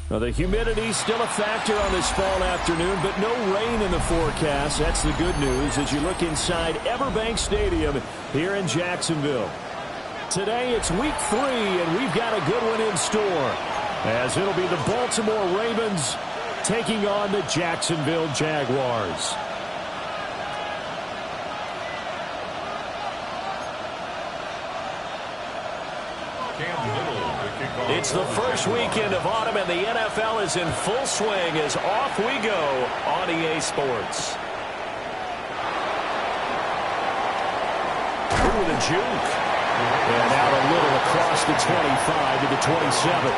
Well, the humidity's still a factor on this fall afternoon, but no rain in the forecast. That's the good news as you look inside Everbank Stadium here in Jacksonville. Today it's week 3, and we've got a good one in store, as it'll be the Baltimore Ravens taking on the Jacksonville Jaguars. It's the first weekend of autumn, and the NFL is in full swing as off we go on EA Sports. Ooh, the juke. And out a little across the 25 to the 27.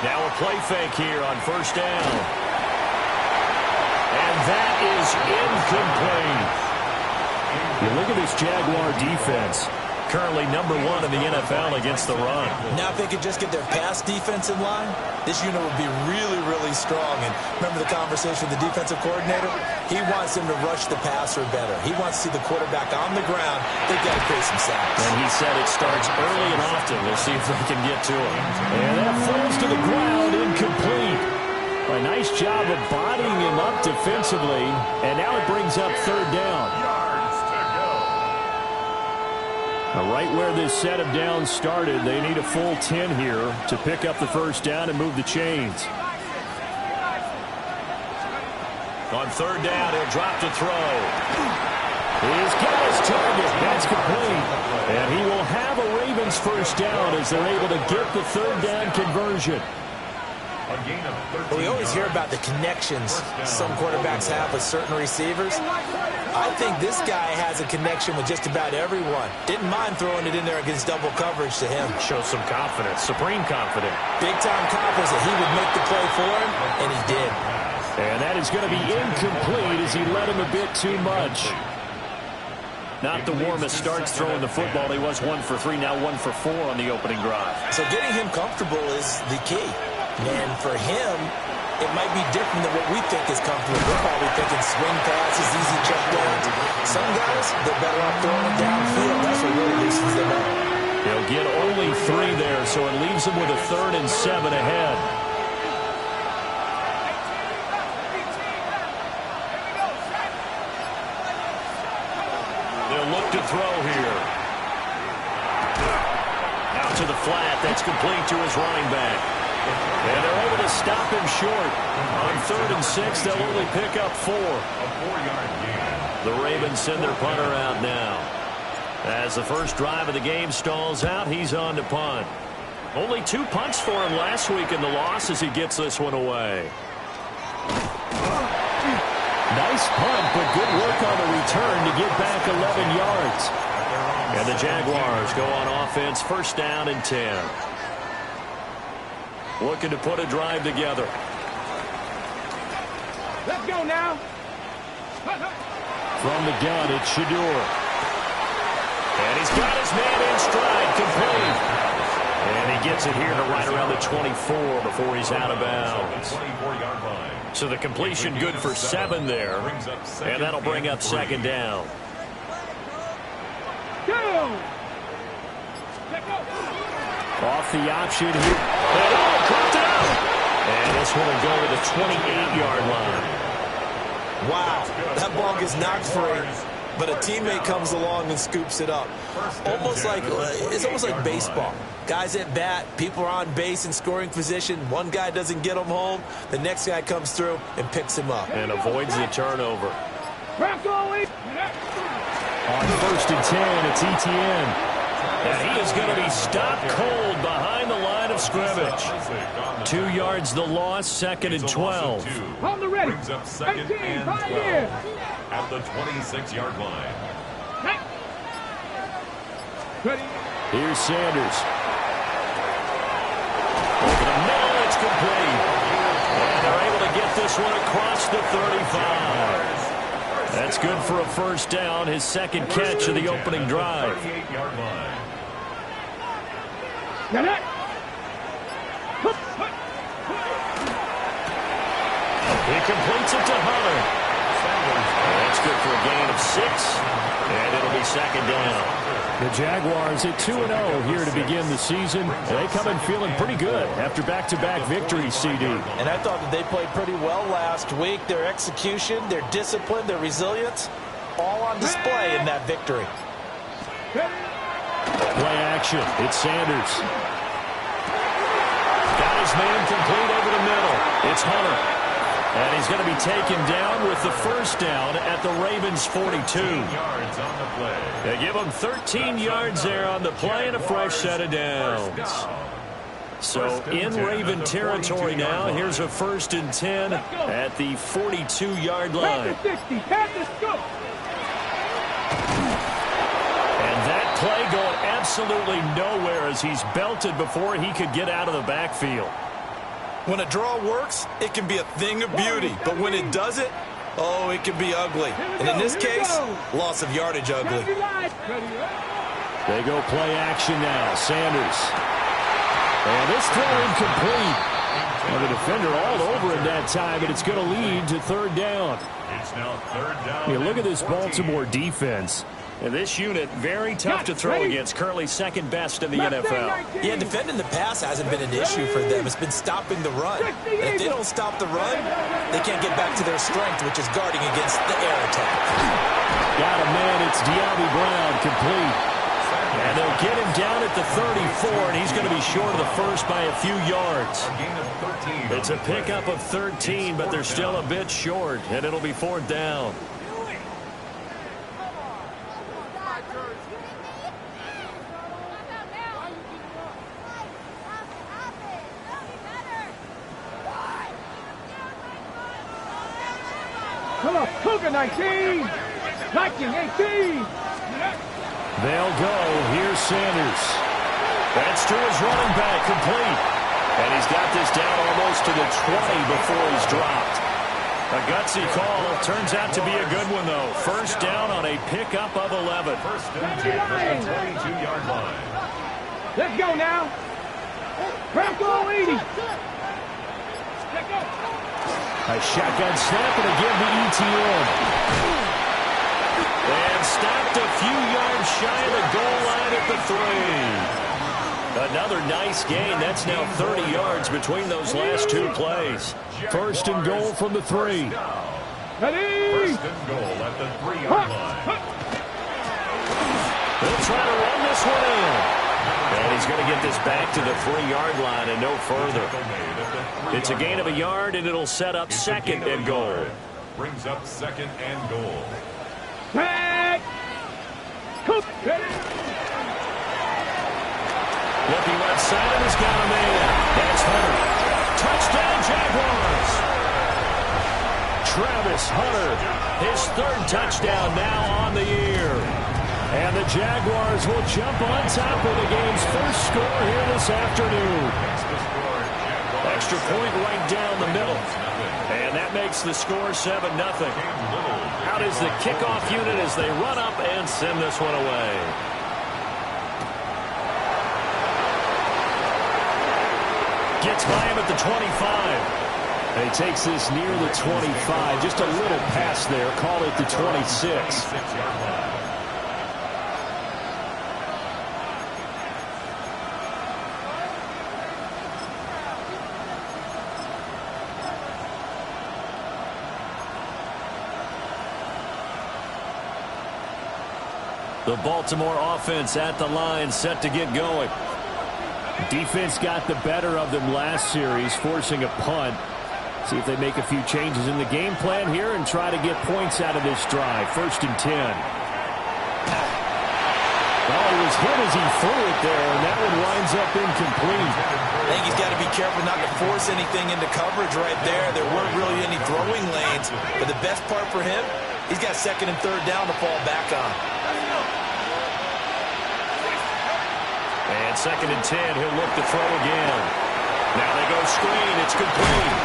Now a play fake here on first down. And that is incomplete. You look at this Jaguar defense, currently number 1 in the NFL against the run. Now if they could just get their pass defense in line, this unit would be really, really strong. And remember the conversation with the defensive coordinator? He wants them to rush the passer better. He wants to see the quarterback on the ground. They've got to create some sacks. And he said it starts early and often. We'll see if they can get to him. And that falls to the ground, incomplete. A nice job of bodying him up defensively. And now it brings up third down. Right where this set of downs started, they need a full 10 here to pick up the first down and move the chains. On third down, he'll drop to throw. He's got his target. That's complete. And he will have a Ravens first down as they're able to get the third down conversion. Well, we always hear about the connections some quarterbacks have with certain receivers. I think this guy has a connection with just about everyone. Didn't mind throwing it in there against double coverage to him. Shows some confidence, supreme confidence. Big-time confidence that he would make the play for him, and he did. And that is going to be incomplete as he led him a bit too much. Not the warmest starts throwing the football. He was 1 for 3, now 1 for 4 on the opening drive. So getting him comfortable is the key. And for him, it might be different than what we think is comfortable. We're probably thinking swing passes, easy check downs. Some guys, they're better off throwing it downfield. That's what really loosens them up. He'll get only 3 there, so it leaves him with a 3rd and 7 ahead. They'll look to throw here. Out to the flat. That's complete to his running back. And they're able to stop him short. On 3rd and 6, they'll only pick up 4. The Ravens send their punter out now. As the first drive of the game stalls out, he's on to punt. Only 2 punts for him last week in the loss as he gets this one away. Nice punt, but good work on the return to get back 11 yards. And the Jaguars go on offense, first down and 10. Looking to put a drive together. Let's go now. From the gun, it's Shador. And he's got his man in stride, complete. And he gets it here to right around the 24 before he's out of bounds. So the completion good for 7 there. And that'll bring up second down. Off the option here. And caught out. And this one will go to the 28-yard line. Wow, that ball gets knocked free, but a teammate comes along and scoops it up. It's almost like baseball. Guys at bat, people are on base in scoring position. One guy doesn't get him home. The next guy comes through and picks him up. And avoids the turnover. On 1st and 10, it's Etienne. And he is going to be stopped cold behind the line of scrimmage. 2 yards the loss, 2nd and 12. On the ready. Brings up 2nd and 12 at the 26-yard line. Here's Sanders. Over the middle, it's complete. And they're able to get this one across the 35. That's good for a first down, his 2nd catch of the opening drive. Now that. He completes it to Hunter. That's good for a gain of 6, and it'll be second down. The Jaguars at 2-0 here to begin the season. They come in feeling pretty good after back-to-back victories, CD. And I thought that they played pretty well last week. Their execution, their discipline, their resilience, all on display in that victory. Play action. It's Sanders. Got his man complete over the middle. It's Hunter. And he's going to be taken down with the first down at the Ravens' 42. They give him 13 yards there on the play and a fresh set of downs. So in Raven territory now, here's a 1st and 10 at the 42-yard line. And that play going absolutely nowhere as he's belted before he could get out of the backfield. When a draw works, it can be a thing of beauty. But when it doesn't, oh, it can be ugly. And in this case, loss of yardage ugly. They go play action now. Sanders. And this throw incomplete. And the defender all over him that time, and it's going to lead to 3rd down. It's now 3rd down. Yeah, look at this Baltimore defense. And this unit, very tough to throw against, currently 2nd best in the NFL. Yeah, defending the pass hasn't been an issue for them. It's been stopping the run. And if they don't stop the run, they can't get back to their strength, which is guarding against the air attack. Got a man. It's De'Ami Brown, complete. And they'll get him down at the 34, and he's going to be short of the first by a few yards. It's a pickup of 13, but they're still a bit short, and it'll be 4th down. Come on, Cougar 19! Viking 18! They'll go. Here's Sanders. That's to his running back, complete. And he's got this down almost to the 20 before he's dropped. A gutsy call. Turns out to be a good one, though. First down on a pickup of 11. First and 10 at the 22-yard line. Let's go now! Bronco 80! A shotgun snap and again to ETN. And stopped a few yards shy of the goal line at the 3. Another nice gain. That's now 30 yards between those last 2 plays. 1st and goal from the 3. Ready? First and goal at the 3-yard line. They'll try to run this one in. And he's going to get this back to the 3-yard line and no further. It's a gain of a yard, and it'll set up 2nd and goal. Brings up 2nd and goal. Back! Looking left side, and he's got a man. That's Hunter. Touchdown, Jaguars. Travis Hunter, his 3rd touchdown now on the year. And the Jaguars will jump on top of the game's first score here this afternoon. Extra point right down the middle. And that makes the score 7-0. Out is the kickoff unit as they run up and send this one away. Gets by him at the 25. And he takes this near the 25. Just a little pass there. Call it the 26. The Baltimore offense at the line, set to get going. Defense got the better of them last series, forcing a punt. See if they make a few changes in the game plan here and try to get points out of this drive. 1st and 10. Well, he was hit as he threw it there, and that one winds up incomplete. I think he's got to be careful not to force anything into coverage right there. There weren't really any throwing lanes, but the best part for him, he's got 2nd and 3rd down to fall back on. And 2nd and 10, he'll look to throw again. Now they go screen, it's complete.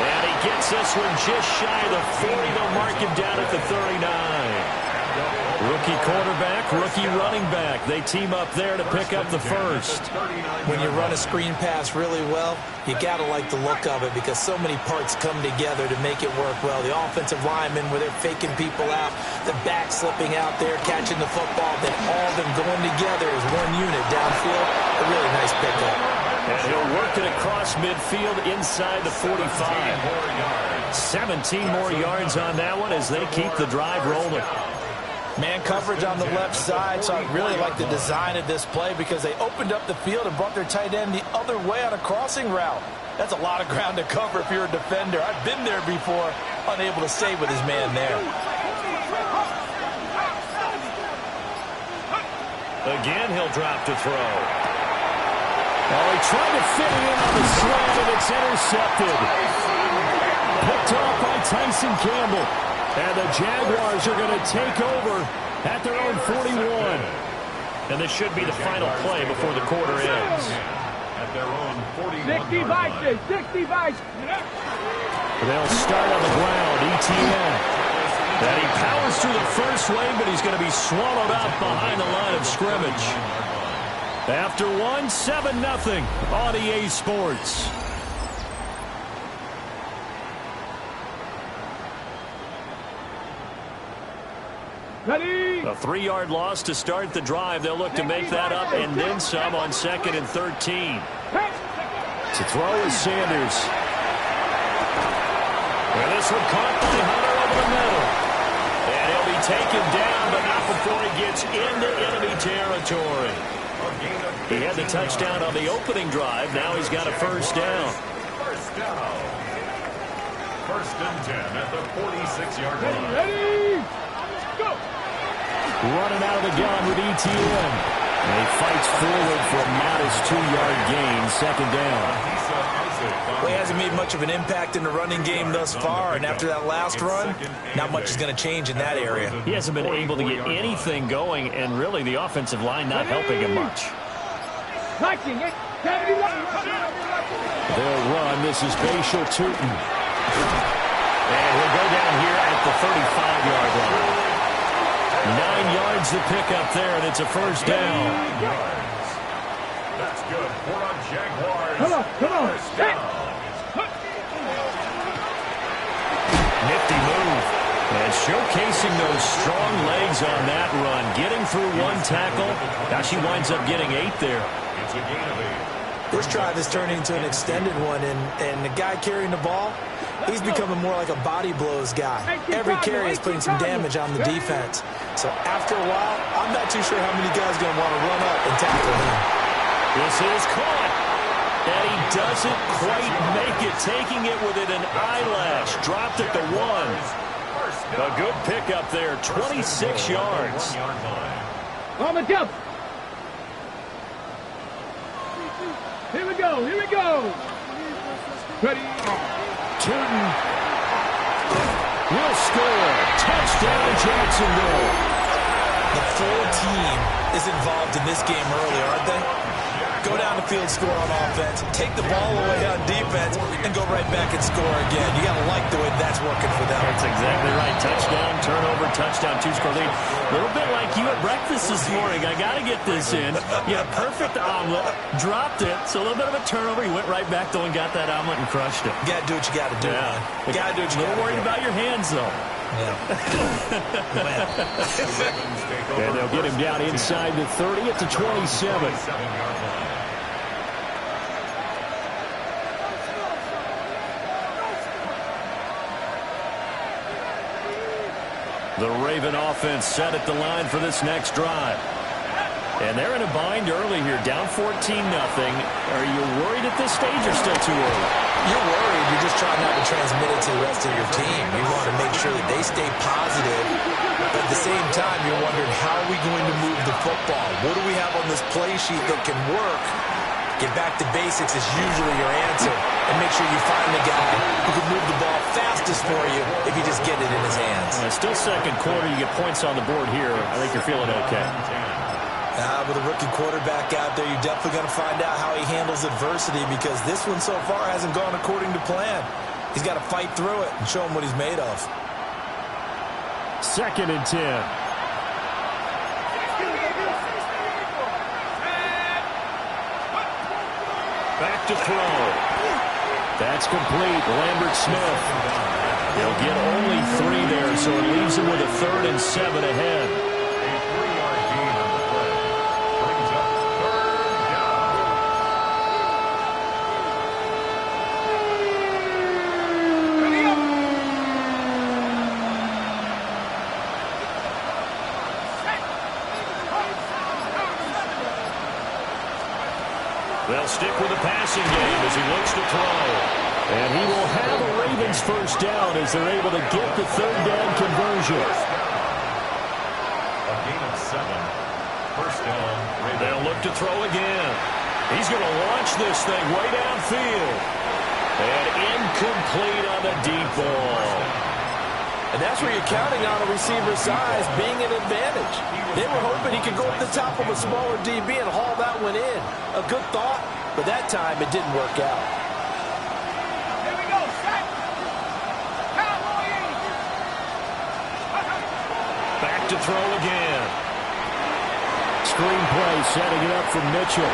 And he gets this one just shy of the 40. They'll mark him down at the 39. Rookie quarterback, rookie running back. They team up there to pick up the first. When you run a screen pass really well, you got to like the look of it because so many parts come together to make it work well. The offensive linemen, where they're faking people out, the back slipping out there, catching the football, then all of them going together as one unit downfield. A really nice pickup. And he'll work it across midfield inside the 45. 17 more yards on that one as they keep the drive rolling. Man coverage on the left side, so I really like the design of this play because they opened up the field and brought their tight end the other way on a crossing route. That's a lot of ground to cover if you're a defender. I've been there before, unable to save with his man there. Again, he'll drop to throw. Oh, he tried to fit it in on the slant, and it's intercepted. Picked off by Tyson Campbell. And the Jaguars are going to take over at their own 41. And this should be the final play before the quarter ends. At their own 65, 65. They'll start on the ground, ETN. And he powers through the first lane, but he's going to be swallowed up behind the line of scrimmage. After one, 7-0 on EA Sports. Ready? A 3-yard loss to start the drive. They'll look to make that up and then some on 2nd and 13. To throw is Sanders. And this one caught by Hunter over the middle. And he'll be taken down, but not before he gets into enemy territory. He had the touchdown on the opening drive. Now he's got a first down. First down. 1st and 10 at the 46-yard line. Ready? Go! Running out of the gun with ETN. And he fights forward for a modest 2-yard gain, 2nd down. Well, he hasn't made much of an impact in the running game thus far, and after that last run, not much is going to change in that area. He hasn't been able to get anything going, and really the offensive line not helping him much. They'll run. This is Bashal Tootin. And he'll go down here at the 35-yard line. 9 yards to pick up there, and it's a first down. That's good for a Jaguars. Come on. Nifty move. And showcasing those strong legs on that run. Getting through one tackle. Now she winds up getting 8 there. It's a gain of 8. This drive is turning into an extended one, and the guy carrying the ball, he's becoming more like a body blows guy. Every carry is putting some damage on the defense. So after a while, I'm not too sure how many guys are going to want to run up and tackle him. This is caught. And he doesn't quite make it, taking it within an eyelash. Dropped at the 1. A good pickup there, 26 yards. On the jump. Here we go. Ready? Tootin will score. Touchdown, Jacksonville. The full team is involved in this game early, aren't they? Go down the field, score on offense, take the ball away on defense, and go right back and score again. You got to like the way that's working for them. That's exactly right. Touchdown, turnover, touchdown, 2-score lead. A little bit like you at breakfast this morning. I got to get this in. You had a perfect omelet, dropped it, so a little bit of a turnover. You went right back, though, and got that omelet and crushed it. You got to do what you got to do, man. You got to do what you got to do. A little worried about your hands, though. Yeah. And they'll get him down inside the 30 at the 27. The Raven offense set at the line for this next drive. And they're in a bind early here, down 14-0. Are you worried at this stage or still too early? You're worried. You're just trying not to transmit it to the rest of your team. You want to make sure that they stay positive. But at the same time, you're wondering, how are we going to move the football? What do we have on this play sheet that can work? Get back to basics is usually your answer. And make sure you find the guy who can move the ball fastest for you if you just get it in his hands. Still second quarter. You get points on the board here. I think you're feeling okay. With a rookie quarterback out there, you're definitely going to find out how he handles adversity, because this one so far hasn't gone according to plan. He's got to fight through it and show him what he's made of. 2nd and 10. Back to throw. That's complete. Lambert Smith. He'll get only 3 there, so it leaves him with a 3rd and 7 ahead. A 3-yard gain on the play. Brings up 3rd down. They'll stick with the passing game as he looks to throw. And he will have a Ravens first down as they're able to get the 3rd down conversion. A gain of 7. First down. They'll look to throw again. He's going to launch this thing way downfield. And incomplete on the deep ball. And that's where you're counting on a receiver's size being an advantage. They were hoping he could go up the top of a smaller DB and haul that one in. A good thought, but that time it didn't work out. Here we go, set. Cowboys. Back to throw again. Screen play setting it up for Mitchell.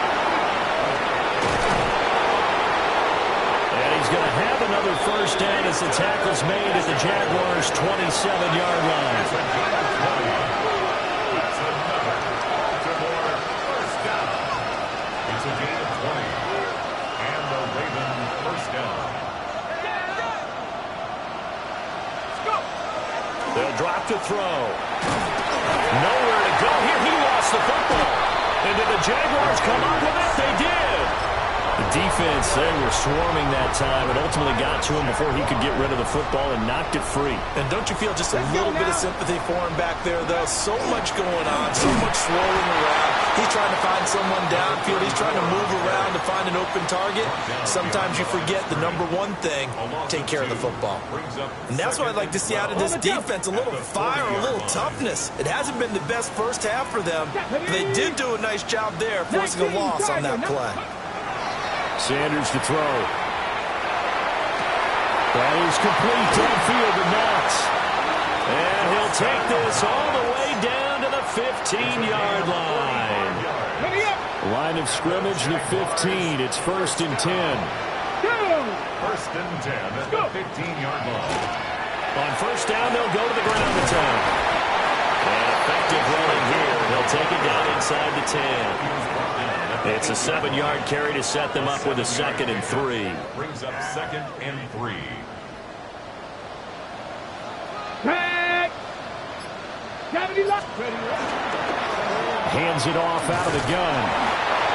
And he's going to have another first down as the tackle's made at the Jaguars' 27-yard line. That's another Baltimore first down. It's a gain of 20. And the Raven first down. They'll drop to throw. Nowhere to go here. He lost the football. And did the Jaguars come up with it? They did. The defense, they were swarming that time and ultimately got to him before he could get rid of the football and knocked it free. And don't you feel just a little bit of sympathy for him back there, though? So much going on, so much swirling around. He's trying to find someone downfield. He's trying to move around to find an open target. Sometimes you forget the number one thing, take care of the football. And that's what I'd like to see out of this defense, a little fire, a little toughness. It hasn't been the best first half for them, but they did do a nice job there, forcing a loss on that play. Sanders to throw. That is complete downfield to Knox. And he'll take this all the way down to the 15-yard line. Line of scrimmage to 15. It's 1st and 10. 1st and 10 at the 15-yard line. On first down, they'll go to the ground attack. And effective running here. They'll take it down inside the 10. It's a 7-yard carry to set them up with a 2nd and 3. Brings up 2nd and 3. Hands it off out of the gun.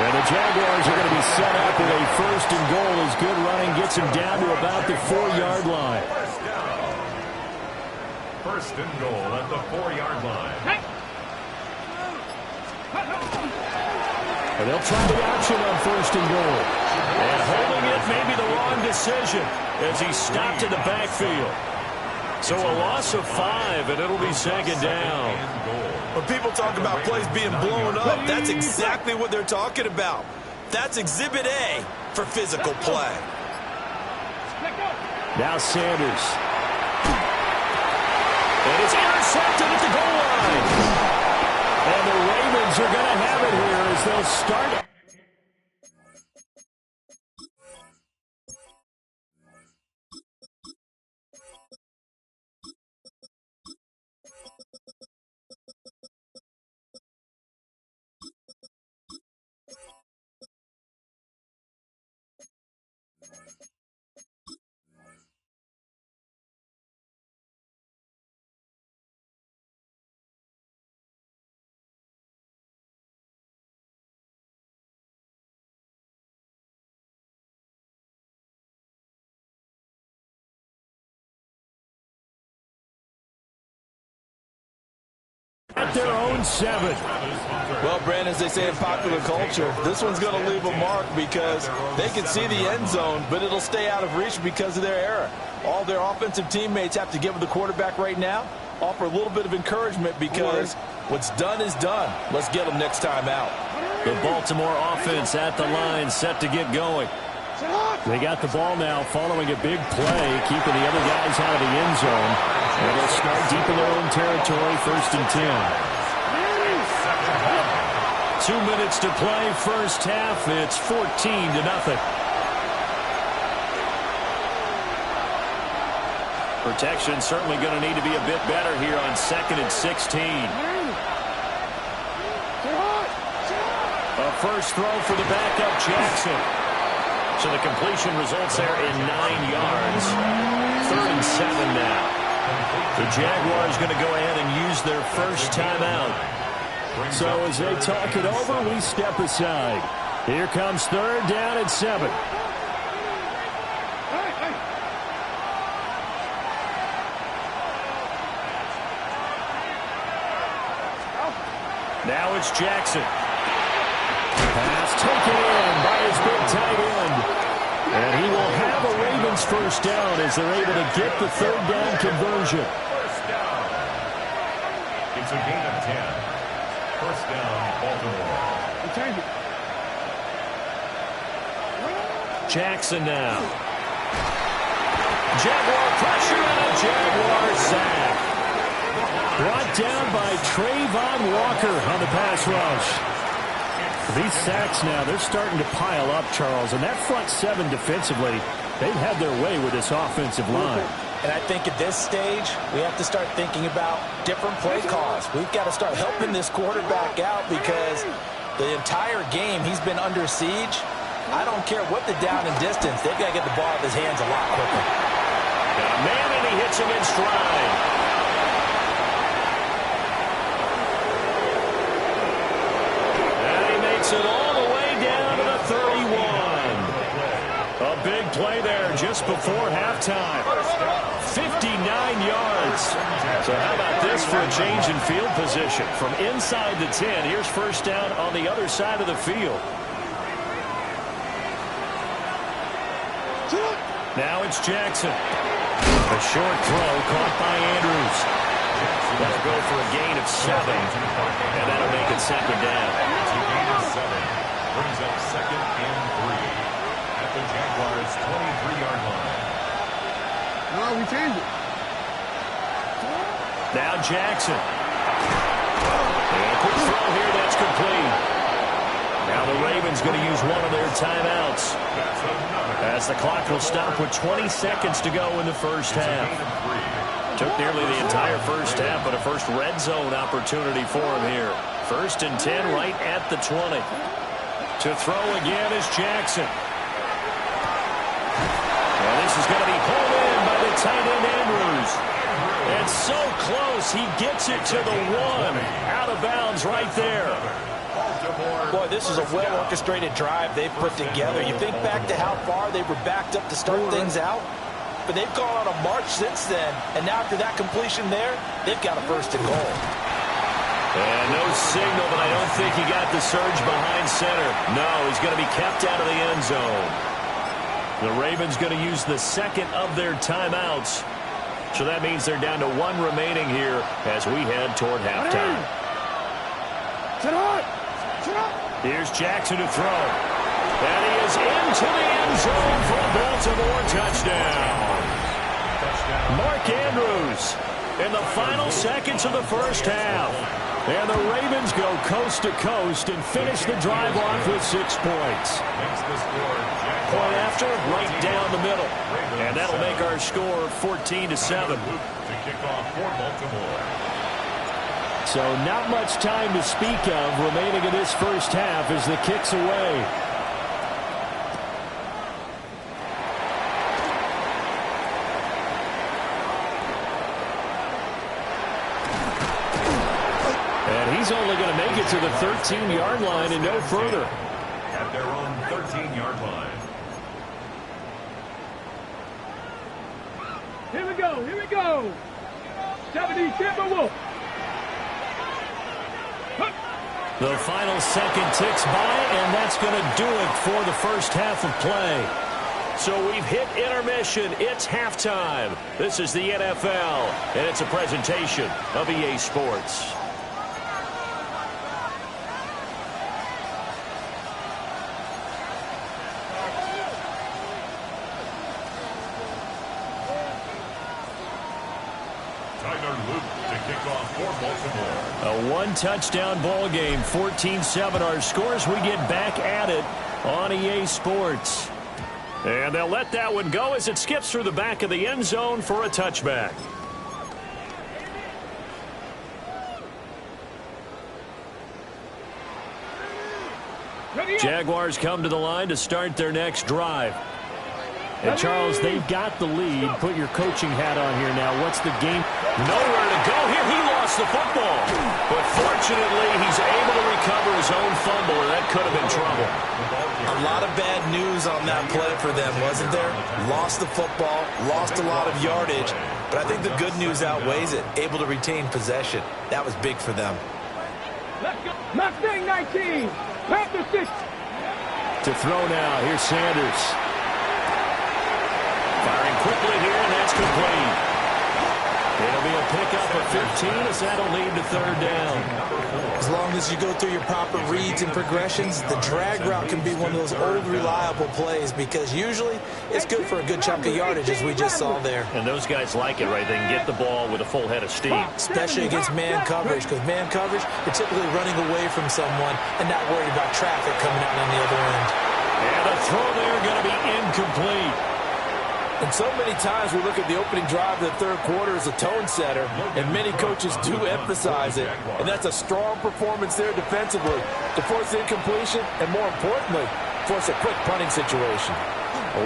And the Jaguars are going to be set up with a 1st and goal as good running gets him down to about the 4-yard line. First down. 1st and goal at the 4-yard line. And they'll try the option on 1st and goal. And holding it may be the wrong decision as he stopped in the backfield. So a loss of 5, and it'll be 2nd down. When people talk about plays being blown up, that's exactly what they're talking about. That's Exhibit A for physical play. Now Sanders. And it's intercepted at the goal line. And the Ravens are going to have it here as they'll start it. At their own 7. Well, Brandon, as they say in popular culture, this one's going to leave a mark because they can see the end zone, but it'll stay out of reach because of their error. All their offensive teammates have to give the quarterback right now, offer a little bit of encouragement because what's done is done. Let's get them next time out. The Baltimore offense at the line, set to get going. They got the ball now following a big play, keeping the other guys out of the end zone. And they'll start deep in their own territory, 1st and 10. 2 minutes to play first half. It's 14-0. Protection certainly going to need to be a bit better here on 2nd and 16. A first throw for the backup Jackson. So the completion results there in 9 yards. 3rd and 7 now. The Jaguars going to go ahead and use their first timeout. So as they talk it over, we step aside. Here comes 3rd down and 7. Now it's Jackson. Pass taken in by his big tight end. And he will have a Ravens first down as they're able to get the 3rd down conversion. First down. It's a gain of 10. First down, Baltimore. Jackson now. Jaguar pressure and a Jaguar sack. Brought down by Trayvon Walker on the pass rush. These sacks now, they're starting to pile up, Charles. And that front 7 defensively, they've had their way with this offensive line. And I think at this stage, we have to start thinking about different play calls. We've got to start helping this quarterback out because the entire game he's been under siege. I don't care what the down and distance. They've got to get the ball out of his hands a lot quicker. Got a man and he hits him in stride. It all the way down to the 31. A big play there just before halftime. 59 yards. So how about this for a change in field position? From inside the 10, here's first down on the other side of the field. Now it's Jackson. A short throw caught by Andrews. That'll go for a gain of 7. And that'll make it 2nd down. 7 brings up 2nd and 3 at the Jaguars' 23-yard line. No, we changed it. Now Jackson. And a quick throw here, that's complete. Now the Ravens going to use one of their timeouts as the clock will stop with 20 seconds to go in the first half. Took nearly the entire first half, but a first red zone opportunity for him here. 1st and 10 right at the 20. To throw again is Jackson. And this is going to be pulled in by the tight end Andrews. And so close, he gets it to the 1. Out of bounds right there. Boy, this is a well-orchestrated drive they've put together. You think back to how far they were backed up to start things out. But they've gone on a march since then. And now after that completion there, they've got a 1st and goal. And no signal, but I don't think he got the surge behind center. No, he's going to be kept out of the end zone. The Ravens going to use the 2nd of their timeouts. So that means they're down to 1 remaining here as we head toward halftime. Here's Jackson to throw. And he is into the end zone for a Baltimore touchdown. Mark Andrews in the final seconds of the first half. And the Ravens go coast to coast and finish the drive off with 6 points. Point after, right down the middle. And that'll make our score 14-7. To kick off for Baltimore. So not much time to speak of remaining in this first half as the kick's away. He's only going to make it to the 13-yard line and no further. At their own 13-yard line. Here we go, here we go. 70 Timberwolf. The final second ticks by, and that's going to do it for the first half of play. So we've hit intermission. It's halftime. This is the NFL, and it's a presentation of EA Sports. Tyler Luke to kick off for Baltimore. A one-touchdown ball game, 14-7 our scores. We get back at it on EA Sports. And they'll let that one go as it skips through the back of the end zone for a touchback. Jaguars come to the line to start their next drive. And, Charles, they've got the lead. Put your coaching hat on here now. What's the game? Nowhere to go here. He lost the football. But fortunately, he's able to recover his own fumble, and that could have been trouble. A lot of bad news on that play for them, wasn't there? Lost the football, lost a lot of yardage. But I think the good news outweighs it. Able to retain possession. That was big for them. Mustang 19. Panther 6. To throw now. Here's Sanders. Firing quickly here, and that's complete. It'll be a pickup of 15 as that'll lead to third down. As long as you go through your proper reads and progressions, the drag route can be one of those old reliable plays because usually it's good for a good chunk of yardage as we just saw there. And those guys like it, right? They can get the ball with a full head of steam. Especially against man coverage, because man coverage, you're typically running away from someone and not worried about traffic coming out on the other end. And a throw there going to be incomplete. And so many times we look at the opening drive of the third quarter as a tone setter, and many coaches do emphasize it. And that's a strong performance there defensively to force incompletion and, more importantly, force a quick punting situation.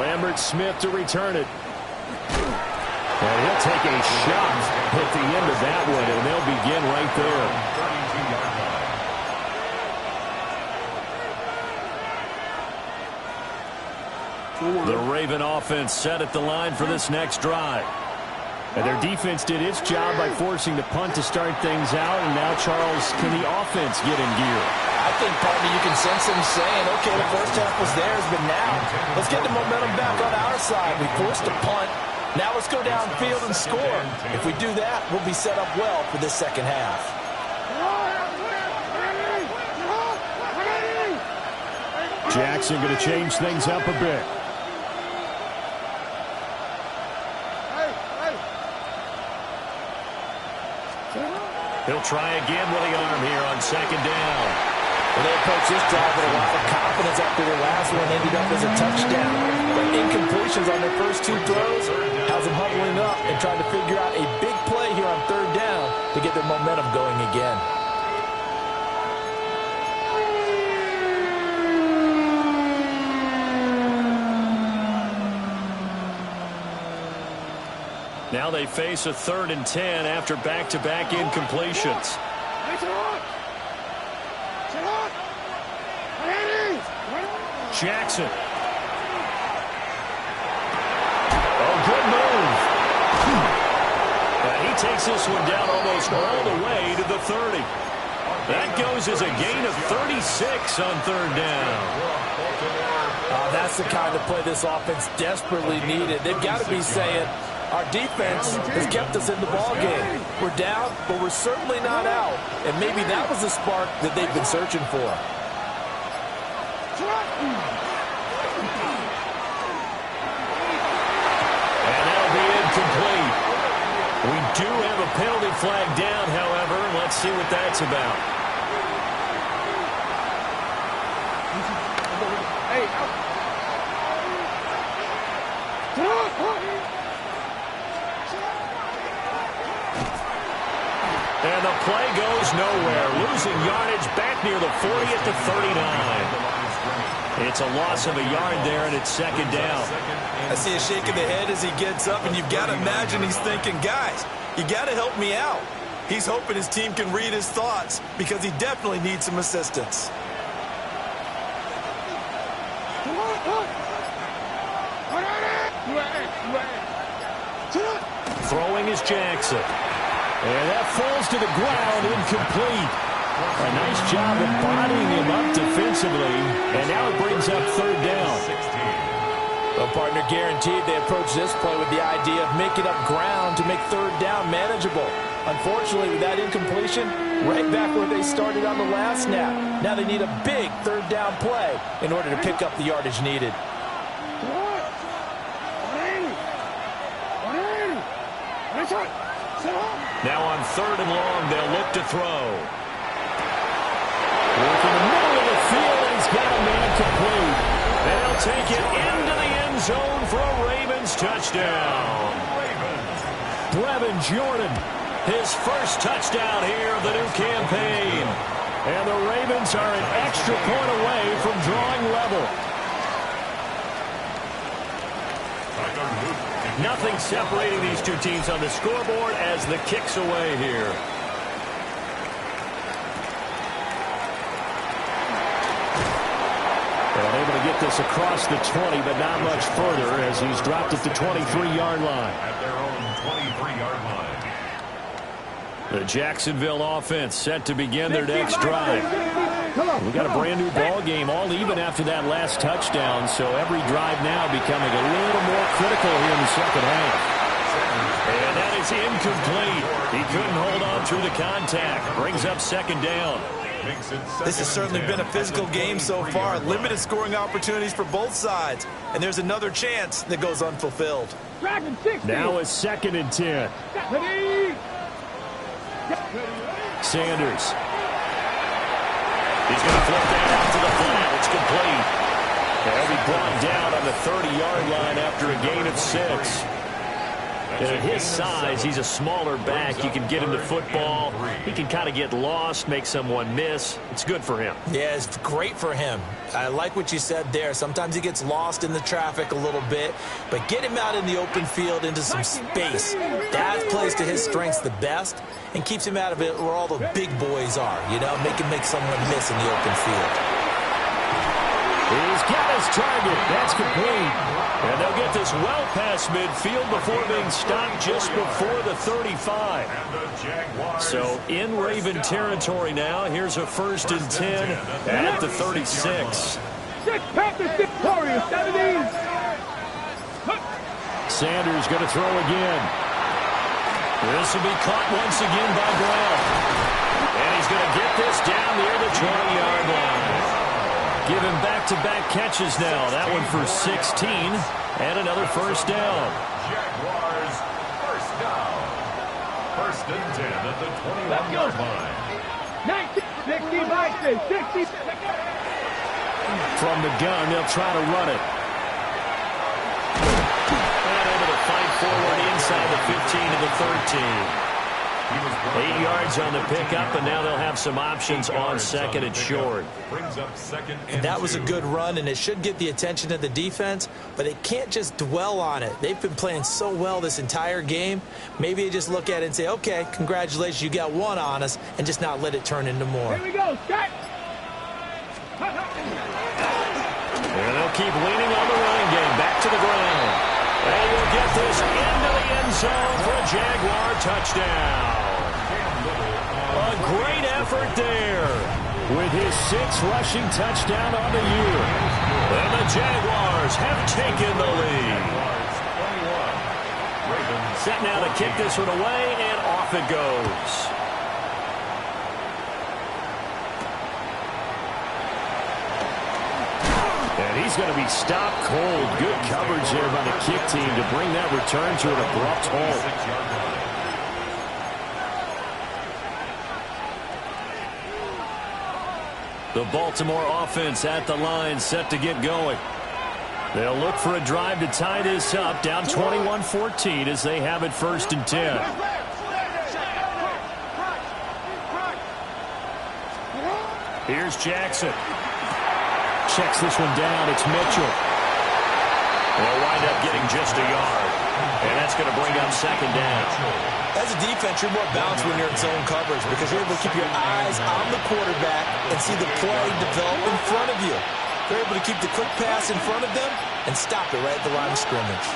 Lambert Smith to return it. And he'll take a shot at the end of that one, and they'll begin right there. The Raven offense set at the line for this next drive. And their defense did its job by forcing the punt to start things out. And now, Charles, can the offense get in gear? I think, partner, you can sense them saying, okay, the first half was theirs, but now let's get the momentum back on our side. We forced a punt. Now let's go downfield and score. If we do that, we'll be set up well for this second half. Jackson going to change things up a bit. He'll try again with the arm here on second down. Well, they approached this drive with a lot of confidence after their last one ended up as a touchdown. But incompletions on their first two throws has them huddling up and trying to figure out a big play here on third down to get their momentum going again. Now they face a 3rd and 10 after back-to-back incompletions. Jackson. Oh, good move. And he takes this one down almost all the way to the 30. That goes as a gain of 36 on third down. That's the kind of play this offense desperately needed. They've got to be saying, our defense has kept us in the ball game. We're down, but we're certainly not out. And maybe that was the spark that they've been searching for. And that'll be incomplete. We do have a penalty flag down, however. Let's see what that's about. And the play goes nowhere. Losing yardage back near the 40 at the 39. It's a loss of a yard there, and it's second down. I see a shake of the head as he gets up, and you've got to imagine he's thinking, guys, you got to help me out. He's hoping his team can read his thoughts because he definitely needs some assistance. Throwing is Jackson. And that falls to the ground, incomplete. A nice job of bodying him up defensively. And now it brings up third down. Well, partner, guaranteed they approach this play with the idea of making up ground to make third down manageable. Unfortunately, with that incompletion, right back where they started on the last snap. Now they need a big third down play in order to pick up the yardage needed. Now on third and long. They'll look to throw. Work in the middle of the field, and he's got a man complete. They'll take it into the end zone for a Ravens touchdown. Brevin Jordan, his first touchdown here of the new campaign. And the Ravens are an extra point away from drawing level. Nothing separating these two teams on the scoreboard as the kick's away here. They're able to get this across the 20, but not much further as he's dropped at the 23-yard line. At their own 23-yard line. The Jacksonville offense set to begin their next drive. We got a brand new ball game, all even after that last touchdown, so every drive now becoming a little more critical here in the second half. And that is incomplete. He couldn't hold on through the contact. Brings up second down. This has certainly been a physical game so far. Limited scoring opportunities for both sides. And there's another chance that goes unfulfilled. Now it's 2nd and 10. Sanders. He's going to flip that out to the flat. It's complete. They'll be brought down on the 30-yard line after a gain of 6. And at his size, he's a smaller back. You can get him the football. He can kind of get lost, make someone miss. It's good for him. Yeah, it's great for him. I like what you said there. Sometimes he gets lost in the traffic a little bit, but get him out in the open field into some space. That plays to his strengths the best and keeps him out of it where all the big boys are, you know, make him make someone miss in the open field. He's got his target. That's complete. And they'll get this well past midfield before being stopped just before the 35. So in Raven territory now. Here's a 1st and 10 at the 36. Sanders going to throw again. This will be caught once again by Brown. And he's going to get this down near the 20-yard line. Give him back-to-back catches now. That one for 16 and another first down. Jaguars first down. 1st and 10 at the 21-yard line. 60. From the gun, they'll try to run it. And able to fight forward inside the 15 to the 13. 8 yards on the pickup, and now they'll have some options on 2nd and short. And that was a good run, and it should get the attention of the defense, but it can't just dwell on it. They've been playing so well this entire game. Maybe they just look at it and say, okay, congratulations, you got one on us, and just not let it turn into more. Here we go, Scott. And they'll keep leaning on the running game. Back to the ground. And we'll get this into the end zone for a Jaguar touchdown. A great effort there with his 6th rushing touchdown on the year. And the Jaguars have taken the lead. Set now to kick this one away, and off it goes. And he's going to be stopped cold. Good coverage there by the kick team to bring that return to an abrupt halt. The Baltimore offense at the line, set to get going. They'll look for a drive to tie this up, down 21-14 as they have it 1st and 10. Here's Jackson. Checks this one down. It's Mitchell. They'll wind up getting just a yard. And that's going to bring up 2nd down. As a defense, you're more balanced when you're in zone coverage because you're able to keep your eyes on the quarterback and see the play develop in front of you. You're able to keep the quick pass in front of them and stop it right at the line of scrimmage.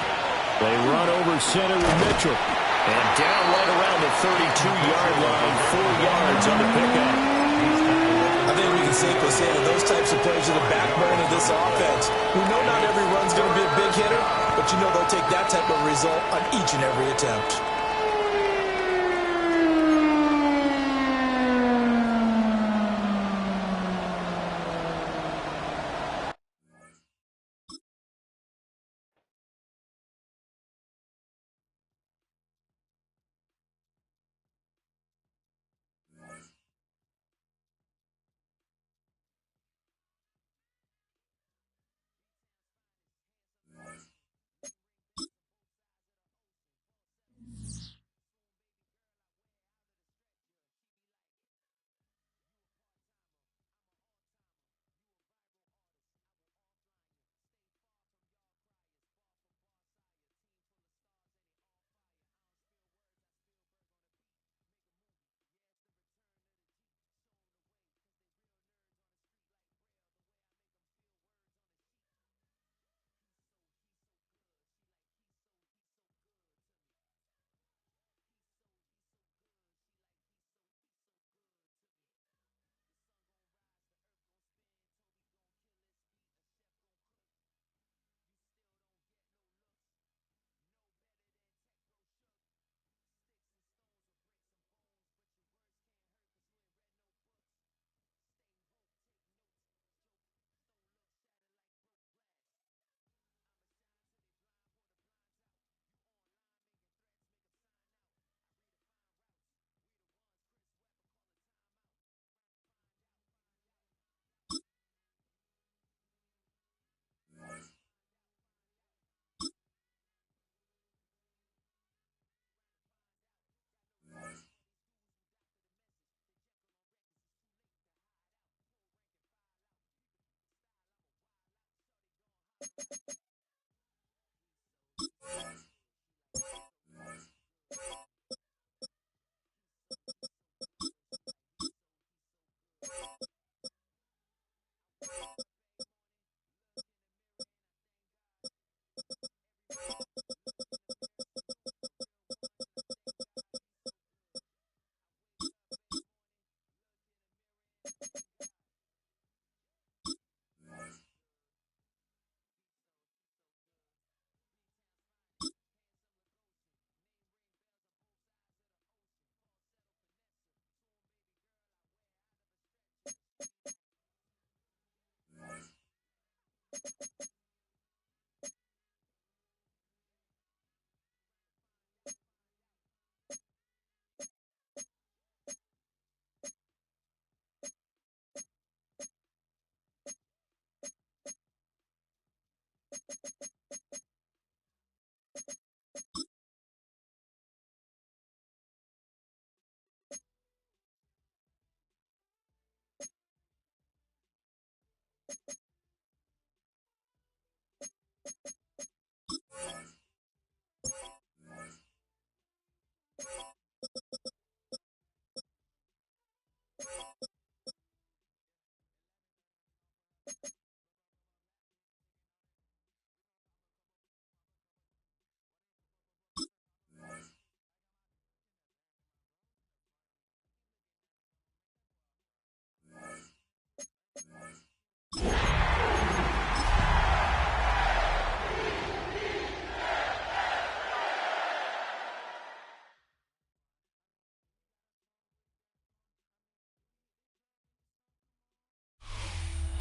They run over center with Mitchell. And down right around the 32-yard line, 4 yards on the pickup. I think we can safely say that those types of plays are the backbone of this offense. We know not every run's going to be a big hitter, but you know they'll take that type of result on each and every attempt.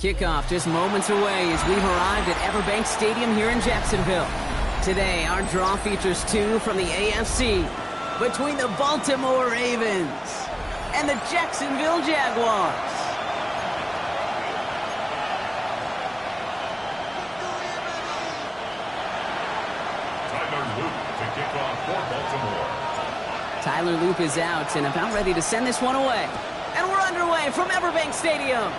Kickoff just moments away as we've arrived at Everbank Stadium here in Jacksonville. Today, our draw features two from the AFC between the Baltimore Ravens and the Jacksonville Jaguars. Tyler Luke to kick off for Baltimore. Tyler Loop is out and about ready to send this one away. And we're underway from Everbank Stadium.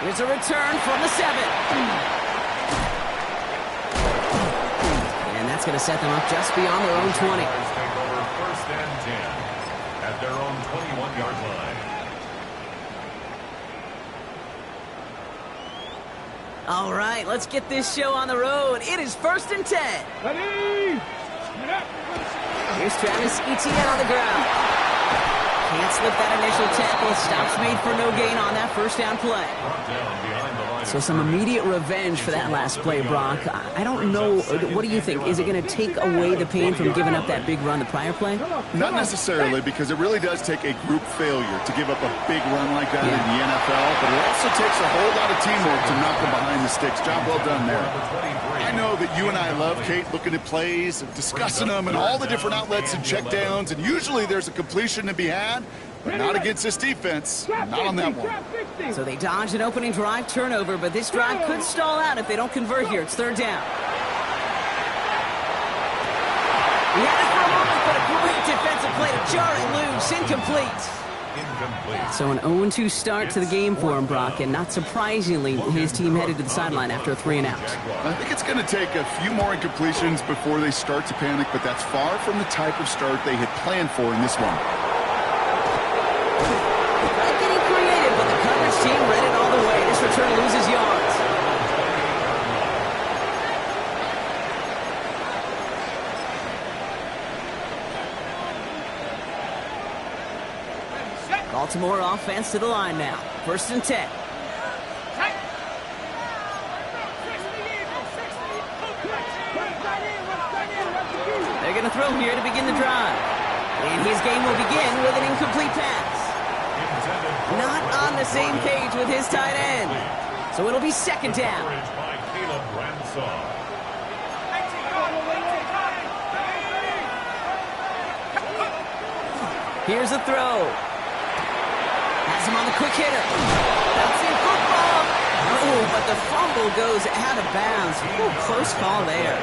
Here's a return from the 7. And that's going to set them up just beyond their own 20. Take over first and 10 at their own 21-yard line. All right, let's get this show on the road. It is first and 10. Ready? Here's Travis Etienne on the ground. Can't slip that initial tackle. Stops made for no gain on that first down play. So some immediate revenge for that last play, Brock. I don't know. What do you think? Is it going to take away the pain from giving up that big run the prior play? Not necessarily, because it really does take a group failure to give up a big run like that in the NFL, but it also takes a whole lot of teamwork to knock them behind the sticks. Job well done there. I know that you and I love, Kate, looking at plays and discussing them and all the different outlets and checkdowns, and usually there's a completion to be had, but not against this defense. Not on that one. So they dodged an opening drive turnover, but this drive could stall out if they don't convert here. It's third down. He had it for a moment, but a great defensive play to jar it loose. Incomplete. So an 0-2 start to the game for him, Brock, and not surprisingly, his team headed to the sideline after a 3-and-out. I think it's going to take a few more incompletions before they start to panic, but that's far from the type of start they had planned for in this one. Not getting creative, but the coverage team read it all the way. This return loses yards. Baltimore offense to the line now. First and 10. They're going to throw here to begin the drive. And his game will begin with an incomplete pass. Not on the same page with his tight end. So it'll be second down. Here's a throw. Has him on the quick hitter. Bouncing football. Oh, but the fumble goes out of bounds. Ooh, close call there.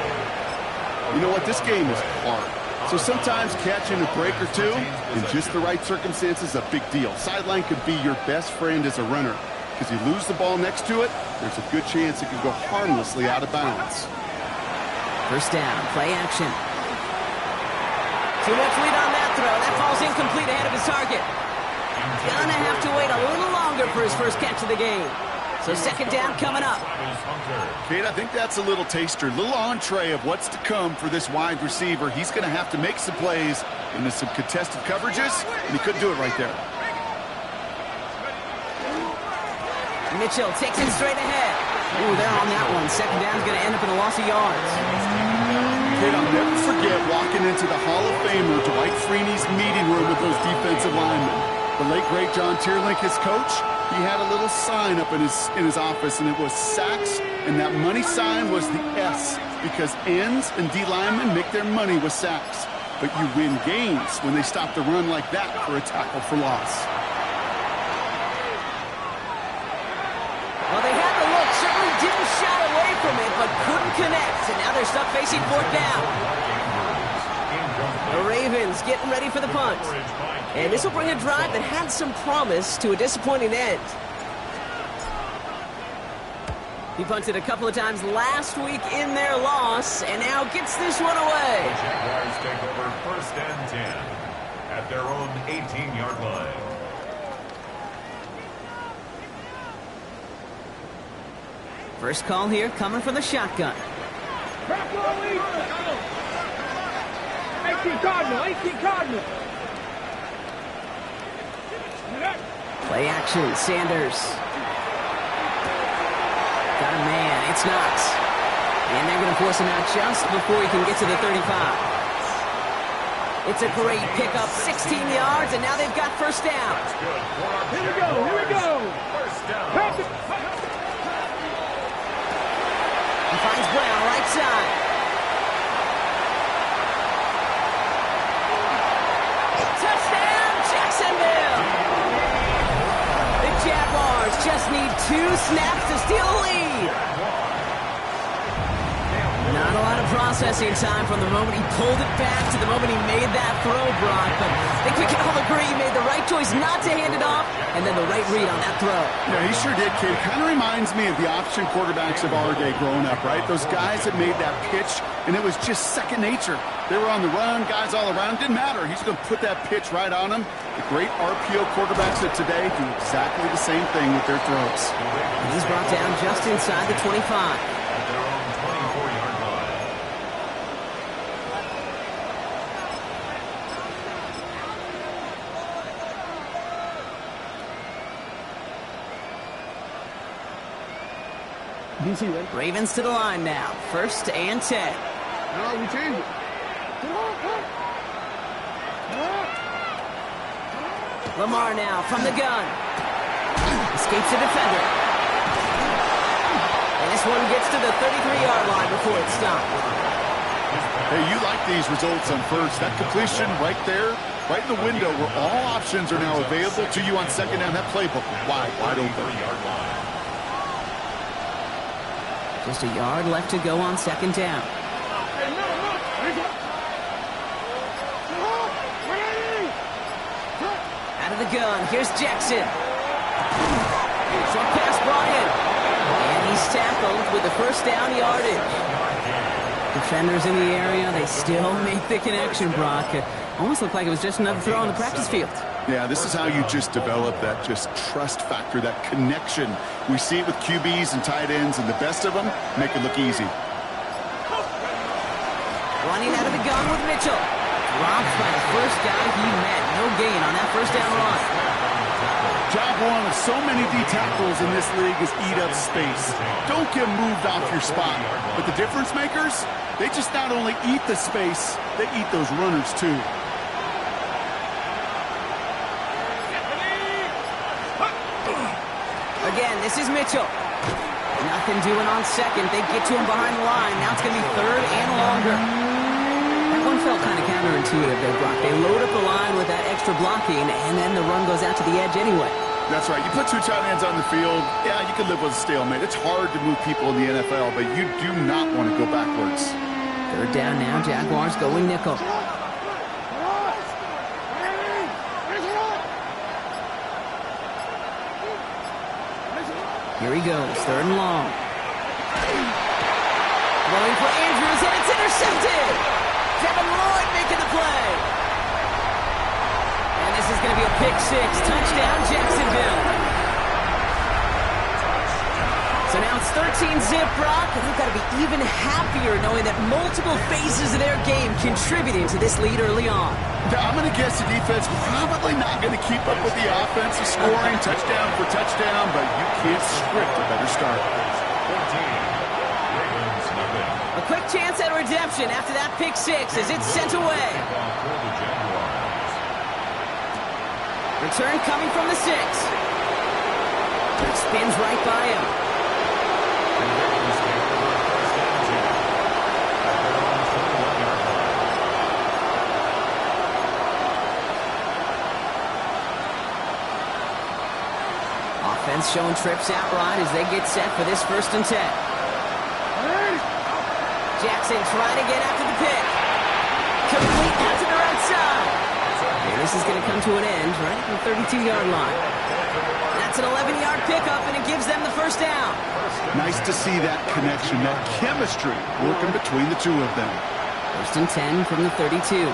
You know what? This game is hard. So sometimes catching a break or two in just the right circumstances is a big deal. Sideline could be your best friend as a runner. because you lose the ball next to it, there's a good chance it could go harmlessly out of bounds. First down, play action. Too much lead on that throw. That falls incomplete ahead of his target. Gonna have to wait a little longer for his first catch of the game. So second down coming up. Kate, I think that's a little taster, a little entree of what's to come for this wide receiver. He's going to have to make some plays into some contested coverages, and he couldn't do it right there. Mitchell takes it straight ahead. Ooh, they're on that one. Second down's going to end up in a loss of yards. Kate, I'll never forget walking into the Hall of Famer Dwight Freeney's meeting room with those defensive linemen. The late, great John Tierlink, his coach, he had a little sign up in his office, and it was sacks, and that money sign was the S, because ends and D linemen make their money with sacks. But you win games when they stop the run like that for a tackle for loss. Well, they had the look, certainly didn't shy away from it, but couldn't connect, and now they're stuck facing fourth down. The Ravens getting ready for the punt. And this will bring a drive that had some promise to a disappointing end. He punted a couple of times last week in their loss, and now gets this one away. The Jaguars take over first and 10 at their own 18-yard line. First call here coming from the shotgun. 18 Cardinal. Play action, Sanders. Got a man, it's Knox. And they're going to force him out just before he can get to the 35. It's a great pickup, 16 yards, and now they've got first down. Here we go. First down. He finds Brown, right side. Touchdown, Jacksonville! The Jaguars just need 2 snaps to steal a lead. Not a lot of processing time from the moment he pulled it back to the moment he made that throw, Brock. But I think we can all agree he made the right choice not to hand it off, and then the right read on that throw. Yeah, he sure did, kid. Kind of reminds me of the option quarterbacks of our day growing up, right? Those guys that made that pitch, and it was just second nature. They were on the run, guys all around. Didn't matter. He's going to put that pitch right on them. The great RPO quarterbacks of today do exactly the same thing with their throws. And he's brought down just inside the 25. At their own 24-yard line. Ravens to the line now. First and 10. No, we change it. Lamar now from the gun. Escapes the defender. And this one gets to the 33-yard line before it's stopped. Hey, you like these results on first. That completion right there, right in the window where all options are now available to you on second down. That playbook wide open. Just a yard left to go on second down. Out of the gun, here's Jackson. Short pass brought in. And he's tackled with the first down yardage. Defenders in the area, they still make the connection, Brock. It almost looked like it was just another throw on the practice field. Yeah, this is how you just develop that just trust factor, that connection. We see it with QBs and tight ends, and the best of them make it look easy. Running out of the gun with Mitchell. Dropped by the first guy he met. No gain on that first down run. Job one of so many D tackles in this league is eat up space. Don't get moved off your spot. But the difference makers, they just not only eat the space, they eat those runners too. Again, this is Mitchell. Nothing doing on second. They get to him behind the line. Now it's going to be third and longer. That one felt kind of counterintuitive, though, Brock. They load up the line with that extra blocking, and then the run goes out to the edge anyway. That's right. You put 2 tight ends on the field, yeah, you can live with a stalemate. It's hard to move people in the NFL, but you do not want to go backwards. Third down now. Jaguars going nickel. Here he goes, 3rd and long. Throwing for Andrews, and it's intercepted. Devin Lloyd making the play. And this is going to be a pick 6. Touchdown, Jacksonville. So now it's 13-zip, Brock, and they've got to be even happier knowing that multiple phases of their game contributing to this lead early on. I'm going to guess the defense probably not going to keep up with the offense of scoring touchdown for touchdown, but you can't script a better start. A quick chance at redemption after that pick 6 as it's sent away. Return coming from the 6. Spins right by him. Offense showing trips out right as they get set for this 1st and 10. Jackson trying to get after the pick. Complete out to the right side. And this is going to come to an end right at the 32-yard line. That's an 11-yard pickup, and it gives them the 1st down. Nice to see that connection, that chemistry working between the two of them. 1st and 10 from the 32.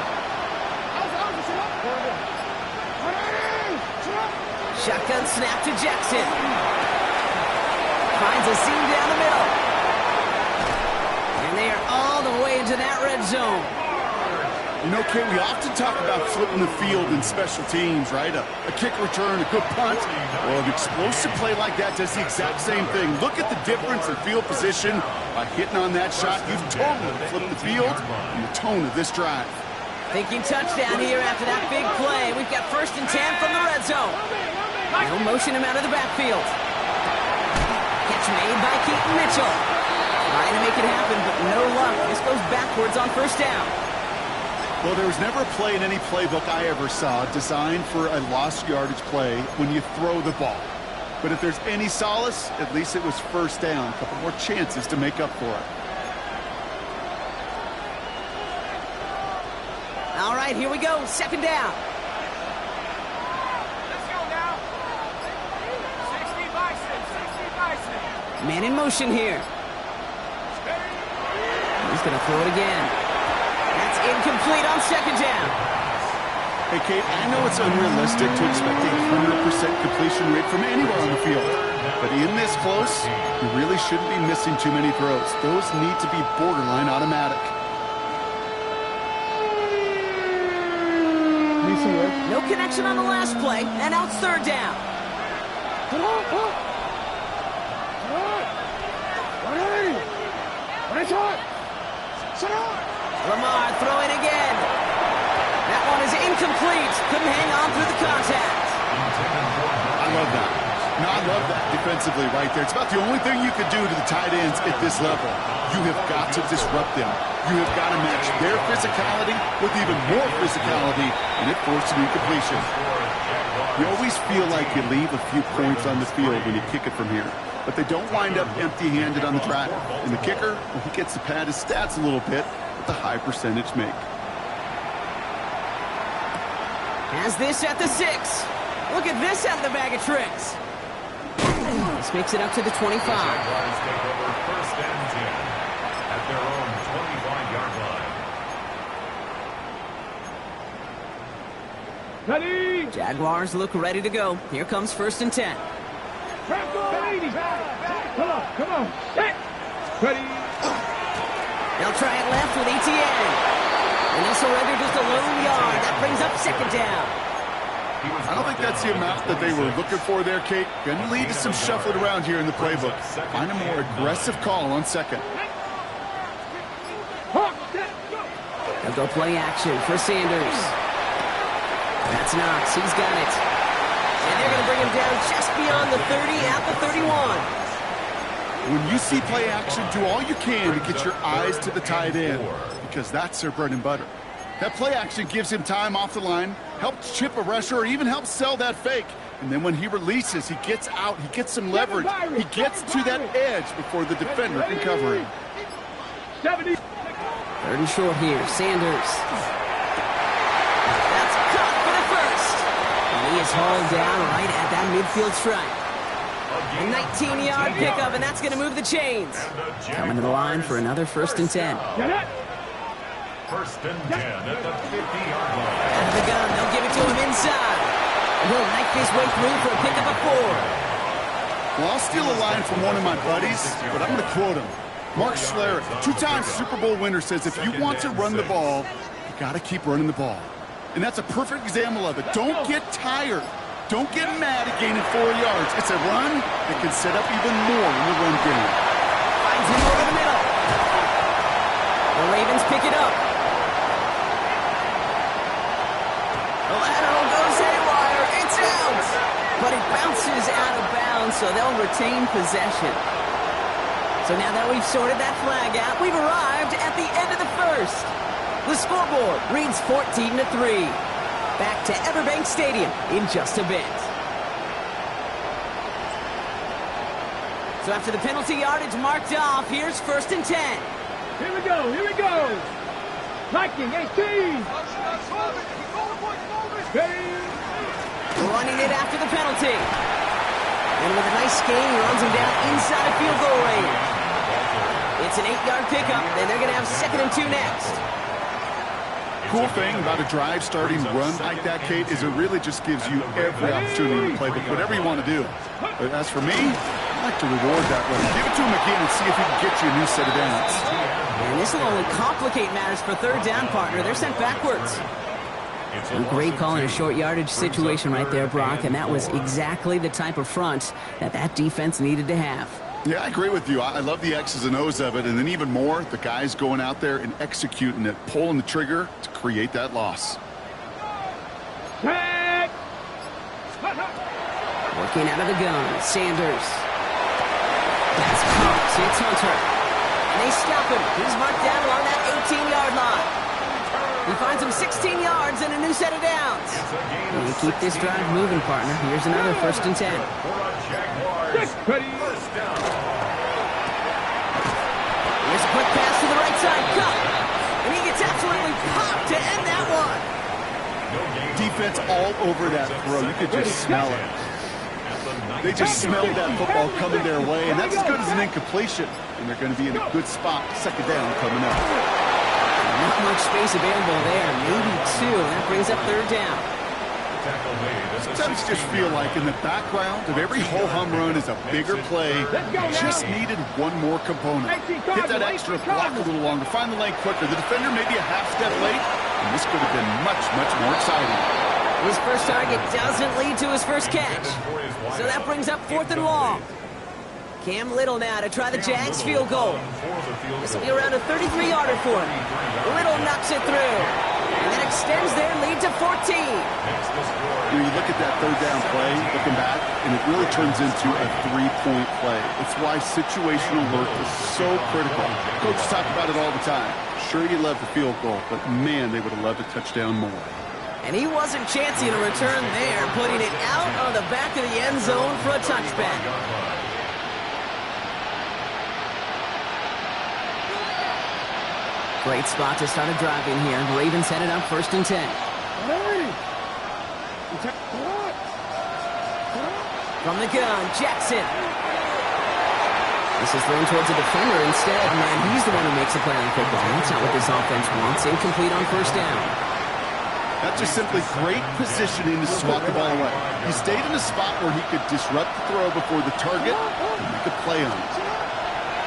Shotgun snap to Jackson. Finds a seam down the middle. And they are all the way into that red zone. You know, Kate, we often talk about flipping the field in special teams, right? A kick return, a good punt. Well, an explosive play like that does the exact same thing. Look at the difference in field position. By hitting on that shot, you've totally flipped the field and the tone of this drive. Thinking touchdown here after that big play. We've got 1st and 10 from the red zone. No motion him out of the backfield. Catch made by Keaton Mitchell. Trying to make it happen, but no luck. This goes backwards on 1st down. Well, there was never a play in any playbook I ever saw designed for a lost yardage play when you throw the ball. But if there's any solace, at least it was 1st down. A couple more chances to make up for it. All right, here we go. 2nd down. Let's go now. 60 Bison, 60 Bison. Man in motion here. He's going to throw it again. That's incomplete on 2nd down. Hey, Kate, I know it's unrealistic to expect a 100% completion rate from anywhere on the field. But in this close, you really shouldn't be missing too many throws. Those need to be borderline automatic. No connection on the last play, and now it's 3rd down. Lamar throwing again. That one is incomplete. Couldn't hang on through the contact. I love that. No, I love that defensively right there. It's about the only thing you could do to the tight ends at this level. You have got to disrupt them. You have got to match their physicality with even more physicality, and it forced an incompletion. You always feel like you leave a few points on the field when you kick it from here, but they don't wind up empty-handed on the track. And the kicker, well, he gets to pad his stats a little bit with a high percentage make. Has this at the 6. Look at this out of the bag of tricks. This makes it up to the 25. Jaguars take over 1st and 10 at their own 25-yard line. Ready. Jaguars look ready to go. Here comes 1st and 10. Come on. Set. Ready. They'll try it left with ETN. And they'll surrender just a lone yard. That brings up 2nd down. I don't think that's the amount that they were looking for there, Kate. Going to lead to some shuffling around here in the playbook. Find a more aggressive call on 2nd. They'll go play action for Sanders. That's Knox. He's got it. And they're going to bring him down just beyond the 30 at the 31. When you see play action, do all you can to get your eyes to the tight end, because that's their bread and butter. That play action gives him time off the line, helps chip a rusher, or even helps sell that fake. And then when he releases, he gets out, he gets some leverage. He gets to that edge before the defender can cover him. 70. 3rd and short here. Sanders. That's caught for the 1st. And he is hauled down right at that midfield stripe. A 19-yard pickup, and that's going to move the chains. Coming to the line for another 1st and 10. First and 10 at the 50-yard line. Out of the gun, they'll give it to him inside. And he'll knife his way through for a pickup of 4. Well, I'll steal a line from one of my buddies, but I'm going to quote him. Mark Schlereth, 2-time Super Bowl winner, says if you want to run the ball, you got to keep running the ball. And that's a perfect example of it. Don't get tired. Don't get mad at gaining 4 yards. It's a run that can set up even more in the run game. Finds him over the middle. The Ravens pick it up. The lateral goes haywire. It's out. But it bounces out of bounds, so they'll retain possession. So now that we've sorted that flag out, we've arrived at the end of the first. The scoreboard reads 14-3. Back to Everbank Stadium in just a bit. So after the penalty yardage marked off, here's 1st and 10. Here we go, here we go. Viking 18. Running it after the penalty. And with a nice gain, he runs him down inside of field goal range. It's an 8-yard pickup, and they're going to have 2nd and 2 next. Cool thing about a drive starting run like that, Kate, is it really just gives you every opportunity to play with whatever you want to do. But as for me, I like to reward that run. Give it to him again and see if he can get you a new set of downs. And this will only complicate matters for 3rd down, partner. They're sent backwards. A great call in a short yardage situation right there, Brock, and that was exactly the type of front that defense needed to have. Yeah, I agree with you. I love the X's and O's of it, and then even more, the guys going out there and executing it, pulling the trigger to create that loss. Working out of the gun, Sanders. That's pumped. It's Hunter. And they stop him. He's marked down along that 18-yard line. He finds him 16 yards and a new set of downs. And you keep this drive moving, partner. Here's another 1st and 10. Here's a quick pass to the right side. Cup. And he gets absolutely popped to end that one. Defense all over that throw. You could just smell it. They just smelled that football coming their way, and that's as good as an incompletion. And they're going to be in a good spot, 2nd down coming up. Not much space available there, maybe 2, and that brings up 3rd down. Sometimes you just feel like in the background of every ho-hum run is a bigger play. Just needed one more component. Hit that extra block a little longer, find the lane quicker. The defender may be a half step late, and this could have been much, much more exciting. His first target doesn't lead to his first catch. So that brings up 4th and long. Cam Little now to try the Jags field goal. This will be around a 33-yarder for him. Little knocks it through. And that extends their lead to 14. You look at that 3rd down play, looking back, and it really turns into a 3-point play. It's why situational work is so critical. Coaches talk about it all the time. Sure, you love the field goal, but man, they would have loved a touchdown more. And he wasn't chancing a return there, putting it out on the back of the end zone for a touchback. Great spot to start a drive in here. Ravens headed up 1st and 10. From the gun, Jackson. This is thrown towards the defender instead, and he's the one who makes the play on the football. That's not what this offense wants. Incomplete on 1st down. That's just simply great positioning to swat the ball away. He stayed in a spot where he could disrupt the throw before the target and make a play on it.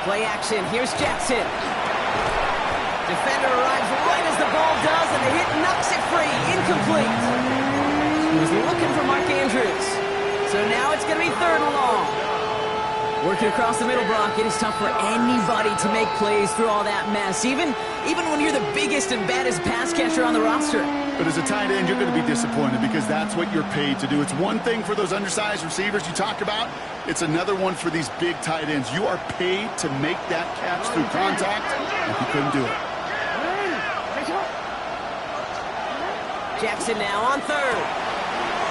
Play action. Here's Jackson. Defender arrives right as the ball does, and the hit knocks it free. Incomplete. He was looking for Mark Andrews. So now it's going to be 3rd and long. Working across the middle, Brock, it is tough for anybody to make plays through all that mess, even when you're the biggest and baddest pass catcher on the roster. But as a tight end, you're going to be disappointed because that's what you're paid to do. It's one thing for those undersized receivers you talk about. It's another one for these big tight ends. You are paid to make that catch through contact, and you couldn't do it. Jackson now on 3rd.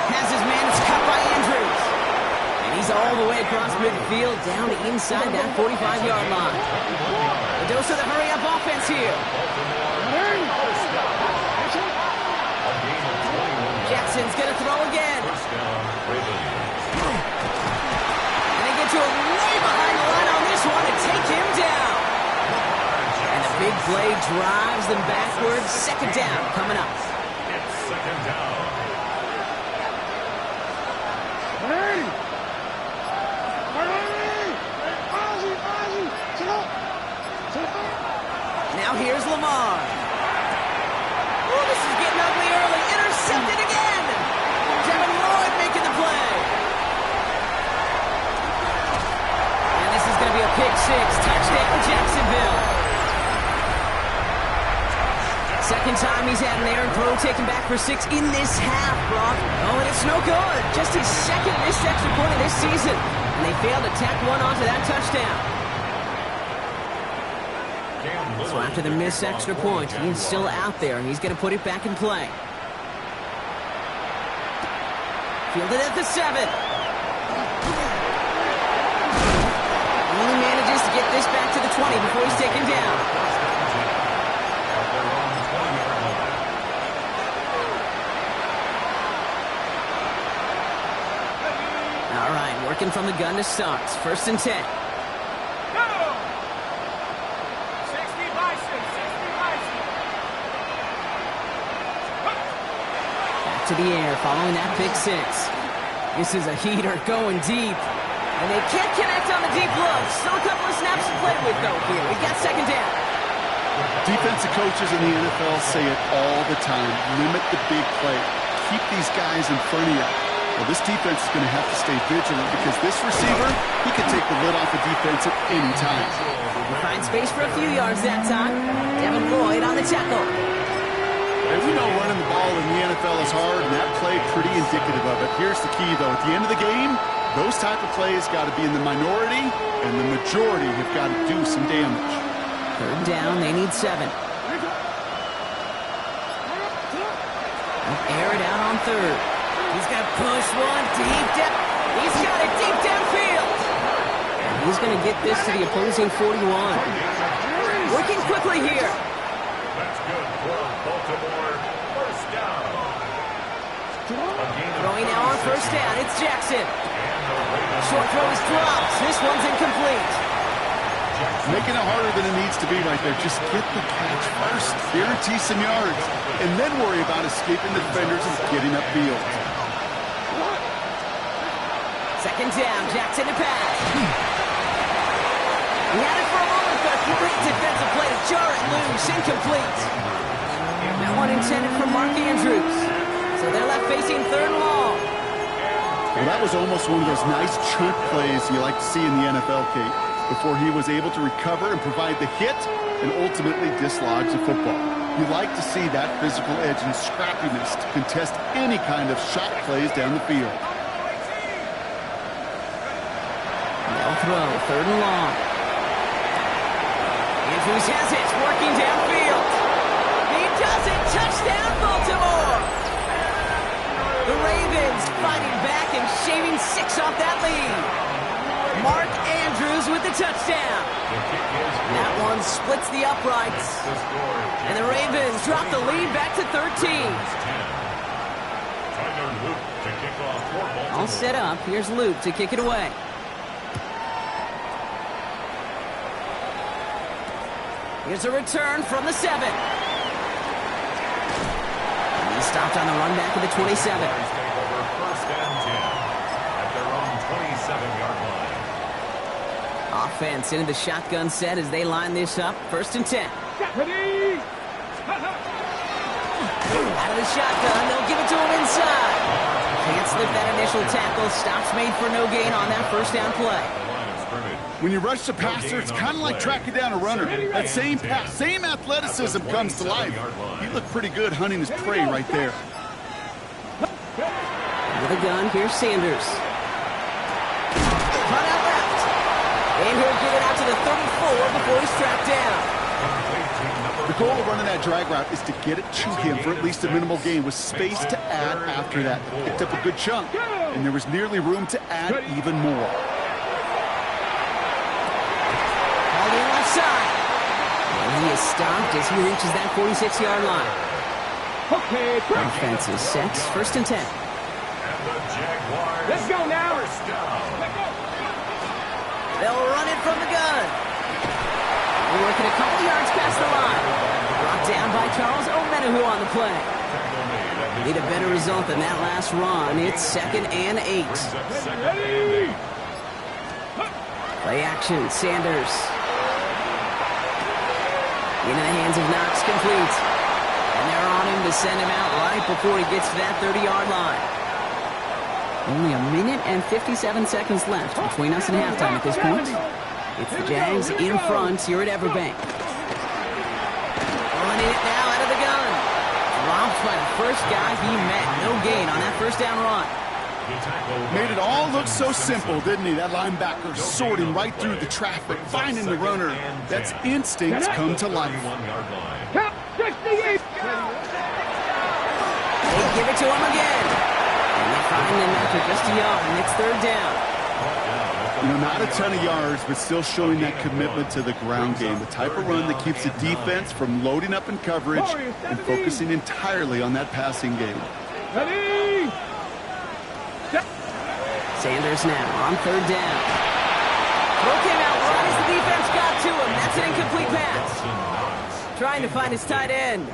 Has his man. It's caught by Andrews. And he's all the way across midfield down to inside that 45-yard line. A dose of the hurry-up offense here. Jackson's going to throw again. And he drove way behind the line on this one to take him down. And the big play drives them backwards. Second down coming up. It's second down. Now here's Lamar. Oh, this is getting ugly early. Intercepted again. Devin Lloyd making the play. And this is going to be a pick six. Touchdown, Jacksonville. Second time he's had an errant throw taken back for 6 in this half, Brock. Oh, and it's no good. Just his second missed extra point of this season. And they failed to tack one onto that touchdown. So after the missed extra point, he is still out there, and he's going to put it back in play. Fielded at the 7. Only manages to get this back to the 20 before he's taken down. All right, working from the gun to start. First and 10. To the air following that pick six. This is a heater going deep. And they can't connect on the deep look. Still a couple of snaps to play with, though, here. We got second down. Defensive coaches in the NFL say it all the time. Limit the big play. Keep these guys in front of you. Well, this defense is going to have to stay vigilant because this receiver, he can take the lid off the defense at any time. He finds space for a few yards that time. Devin Lloyd on the tackle. We know running the ball in the NFL is hard, and that play pretty indicative of it. Here's the key, though. At the end of the game, those type of plays got to be in the minority, and the majority have got to do some damage. Third down, they need 7. Air it out on third. He's got to push one deep down. He's got it deep downfield. And he's going to get this to the opposing 41. Working quickly here. That's good for Baltimore. First down. Throwing now on first down. It's Jackson. Short throw is dropped. This one's incomplete. Making it harder than it needs to be right there. Just get the catch first. Guarantee some yards. And then worry about escaping the defenders and getting upfield. Second down. Jackson to pass. He had it for a moment, but a great defensive play to jar it loose. Incomplete. That one intended for Mark Andrews. So they're left facing third and long. Well, that was almost one of those nice chunk plays you like to see in the NFL, Kate, before he was able to recover and provide the hit and ultimately dislodge the football. You like to see that physical edge and scrappiness to contest any kind of shot plays down the field. They'll throw, third and long. Andrews has it, working downfield. He does it, touchdown Baltimore! The Ravens fighting back and shaving 6 off that lead. Mark Andrews with the touchdown. That one splits the uprights. And the Ravens drop the lead back to 13. All set up. Here's Luke to kick it away. Here's a return from the 7. And he's stopped on the run back of the 27. First and 10 at their own 27-yard line. Offense into the shotgun set as they line this up. First and 10. Ready? Out of the shotgun, they'll give it to him inside. Can't slip that initial tackle. Stops made for no gain on that first down play. When you rush the passer, it's kind of like tracking down a runner. That same pass, same athleticism comes to life. He looked pretty good hunting his prey right there. With a gun, here's Sanders. Run out left. And he'll give it out to the 34 before he's tracked down. The goal of running that drag route is to get it to him for at least a minimal gain with space to add after that. Picked up a good chunk, and there was nearly room to add even more. And he is stopped as he reaches that 46-yard line. Okay, Offense is set. First and 10. Let's go now. They'll run it from the gun. We're working a couple yards past the line. Brought down by Charles Omenihu on the play. Need a better result than that last run. It's 2nd and 8. Play action, Sanders. Into the hands of Knox, complete. And they're on him to send him out right before he gets to that 30-yard line. Only 1 minute and 57 seconds left between us and halftime at this point. It's the Jags in front here at Everbank. Running it now out of the gun. Dropped by the first guy he met. No gain on that first down run. Made it all look so simple, didn't he? That linebacker sorting right through the traffic, finding the runner. That's instincts come to life. They give it to him again. And they find him after just a yard, and it's 3rd down. You know, not a ton of yards, but still showing that commitment to the ground game. The type of run that keeps the defense from loading up in coverage and focusing entirely on that passing game. Sanders now on 3rd down. Throw came out right as the defense got to him. That's an incomplete pass. Trying to find his tight end.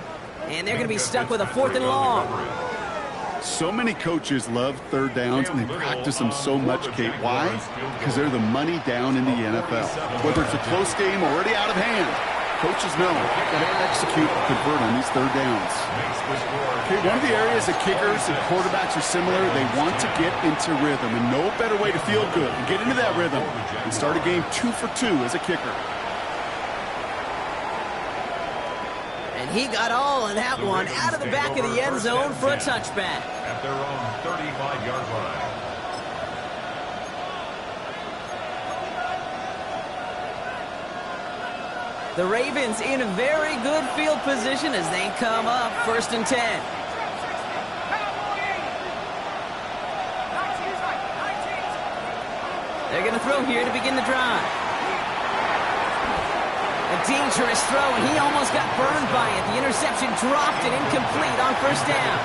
And they're going to be stuck with a 4th and long. So many coaches love 3rd downs, and they practice them so much, Kate. Why? Because they're the money down in the NFL. Whether it's a close game or already out of hand, coaches know got to execute and convert on these 3rd downs. Okay, one of the areas that kickers and quarterbacks are similar, they want to get into rhythm, and no better way to feel good and get into that rhythm and start a game 2 for 2 as a kicker. And he got all of that one out of the back of the end zone for a touchback. At their own 35-yard line. The Ravens in a very good field position as they come up 1st and 10. They're going to throw here to begin the drive. A dangerous throw, and he almost got burned by it. The interception dropped and incomplete on 1st down.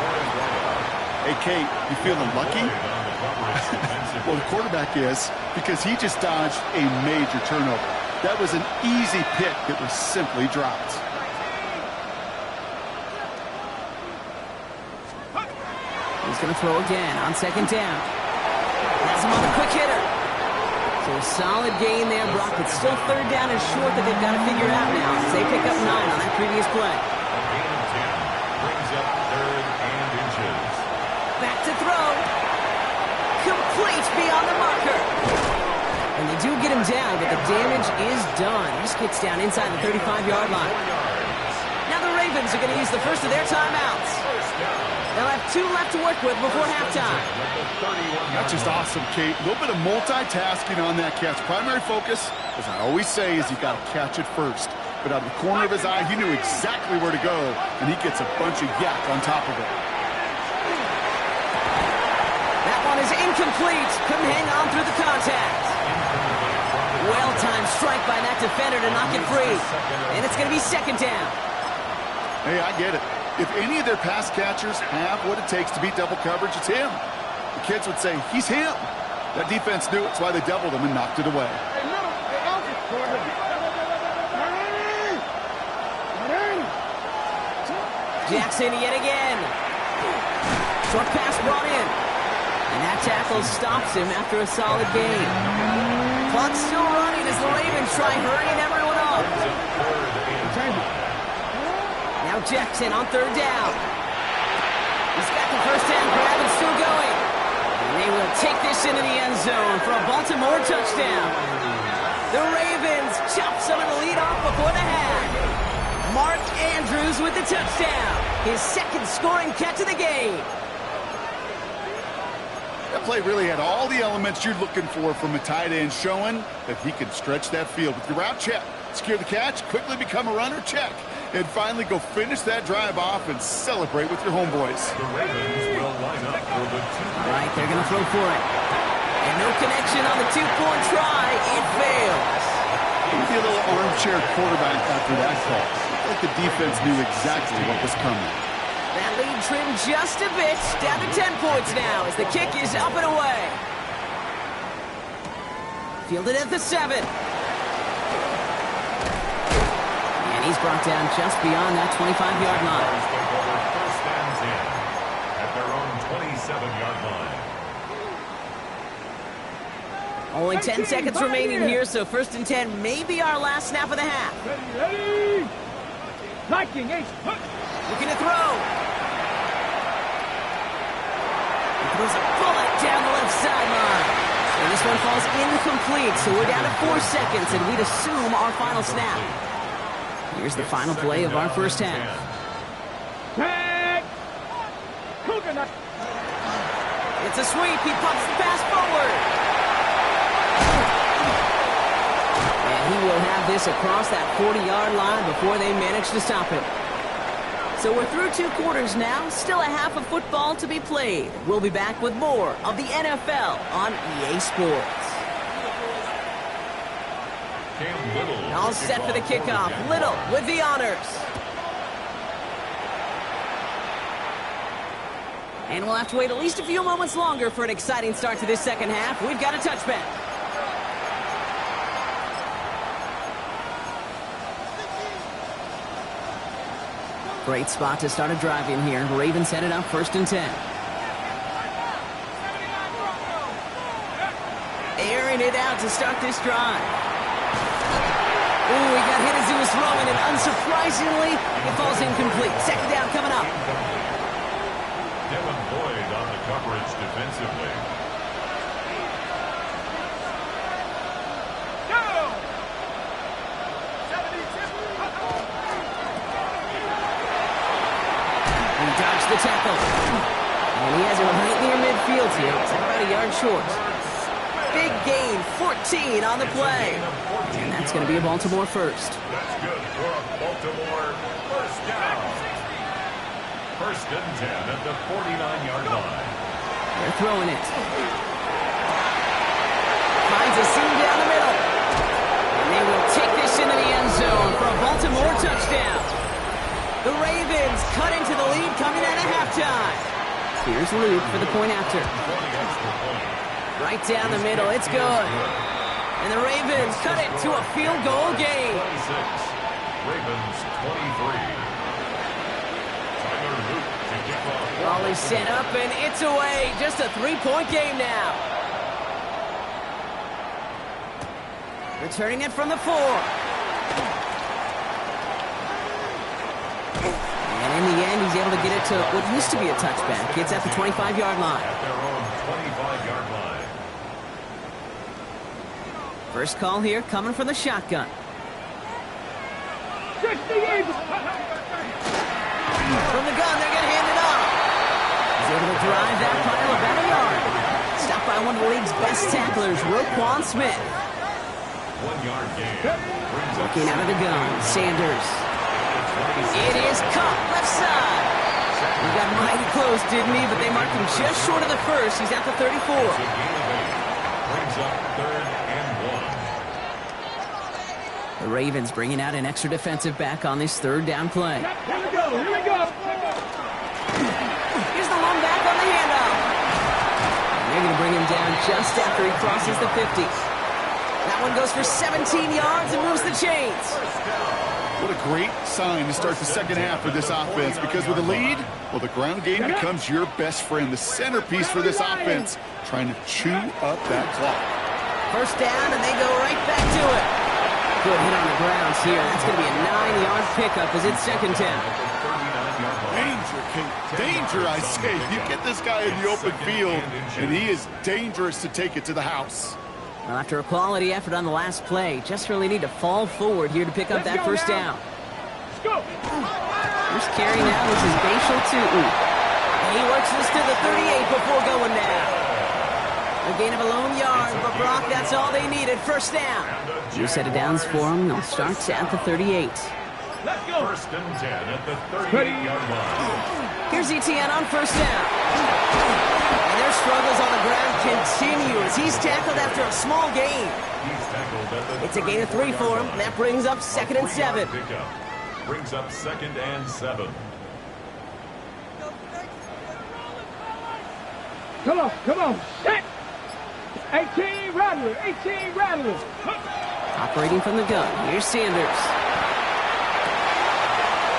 Hey, Kate, you feeling lucky? Well, the quarterback is, because he just dodged a major turnover. That was an easy pick that was simply dropped. He's going to throw again on 2nd down. Has him on the quick hitter. So a solid gain there, Brock, but still 3rd down and short that they've got to figure out now as they pick up 9 on that previous play. Gain of 10 brings up 3rd and inches. Back to throw. Complete beyond the marker. And they do get him down, but the damage is done. This gets down inside the 35-yard line. Now the Ravens are going to use the first of their timeouts. They'll have 2 left to work with before halftime. That's just awesome, Kate. A little bit of multitasking on that catch. Primary focus, as I always say, is you got to catch it first. But out of the corner of his eye, he knew exactly where to go, and he gets a bunch of yak on top of it. That one is incomplete. Couldn't hang on through the contact. Well-timed strike by that defender to knock it free. And it's going to be 2nd down. Hey, I get it. If any of their pass catchers have what it takes to beat double coverage, it's him. The kids would say, he's him. That defense knew it. That's why they doubled him and knocked it away. Jackson yet again. Short pass brought in. And that tackle stops him after a solid gain. Clock's still running as the Ravens try hurrying everyone up. Now Jackson on 3rd down. He's got the first down grab and still going. And they will take this into the end zone for a Baltimore touchdown. The Ravens chop some of the lead off before the half. Mark Andrews with the touchdown. His 2nd scoring catch of the game. That play really had all the elements you're looking for from a tight end, showing that he can stretch that field with your route check. Secure the catch, quickly become a runner, check. And finally go finish that drive off and celebrate with your homeboys. The Ravens will line up for the 2. Right, they're going to throw for it. And no connection on the 2-point try. It fails. Maybe a little armchair quarterback after that call. Like the defense knew exactly what was coming. That lead trimmed just a bit. Down to 10 points now as the kick is up and away. Fielded at the 7. And he's brought down just beyond that 25-yard line. First and 10 at their own 27-yard line. Only 10 seconds remaining here, so first and 10 may be our last snap of the half. Ready? Liking, ace. Looking to throw. He throws a bullet down the left sideline. And this one falls incomplete, so we're down to 4 seconds, and we'd assume our final snap. Here's the final play of our first half. Tag. Coconut. It's a sweep. He pumps the pass forward. And he will have this across that 40-yard line before they manage to stop it. So we're through 2 quarters now. Still a half of football to be played. We'll be back with more of the NFL on EA Sports. All set for the kickoff. Little with the honors. And we'll have to wait at least a few moments longer for an exciting start to this second half. We've got a touchback. Great spot to start a drive in here. Ravens headed up first and 10. Airing it out to start this drive. Ooh, he got hit as he was throwing, and unsurprisingly, it falls incomplete. Second down coming up. Devin Boyd on the coverage defensively. He dodged the tackle. And he has it right near midfield here. It's about a yard short. Big gain, 14 on the play. And that's going to be a Baltimore first. That's good for a Baltimore first down. First and 10 at the 49-yard line. They're throwing it. Finds a seam down the middle. And they will take this into the end zone for a Baltimore touchdown. The Ravens cut into the lead coming out of halftime. Here's Luke for the point after. Right down the middle. It's good. And the Ravens cut it to a field goal game. 26. Ravens 23. Tyler Luke to kick off. Ball is set up and it's away. Just a 3-point game now. Returning it from the 4. And in the end, he's able to get it to what used to be a touchback. It's at the 25-yard line. At their own 25-yard line. First call here coming from the shotgun. 68. From the gun, they're going to hand it off. He's able to drive that pile about a yard. Stopped by one of the league's best tacklers, Roquan Smith. 1-yard gain. Looking out of the gun, Sanders. It is caught left side. He got mighty close, didn't he? But they marked him just short of the first. He's at the 34. Brings up 3rd and 1. The Ravens bringing out an extra defensive back on this 3rd down play. Here we go. Here we go. Here's the long back on the handoff. And they're going to bring him down just after he crosses the 50. That one goes for 17 yards and moves the chains. What a great sign to start the second half for this offense, because with a lead, well, the ground game becomes your best friend, the centerpiece for this offense, trying to chew up that clock. First down, and they go right back to it. Good hit on the grounds here. That's going to be a 9-yard pickup as it's second down. Danger, Kate. Danger, I say. You get this guy in the open field, and he is dangerous to take it to the house. Well, after a quality effort on the last play, just really need to fall forward here to pick up that first down. Let's go. First carry now is his Bashal Tutu. And he works this to the 38 before going down. A gain of a lone yard, but Brock, that's all they needed. First down. New set of downs for him. They'll start at the 38. Let's go. First and 10 at the 38-yard line. Here's ETN on first down. And their struggles on the ground continue as he's tackled after a small gain. It's a gain of 3 for him. That brings up 2nd and 7. Brings up 2nd and 7. Come on. Set. 18 Rattler. 18 Rattler. Operating from the gun. Here's Sanders.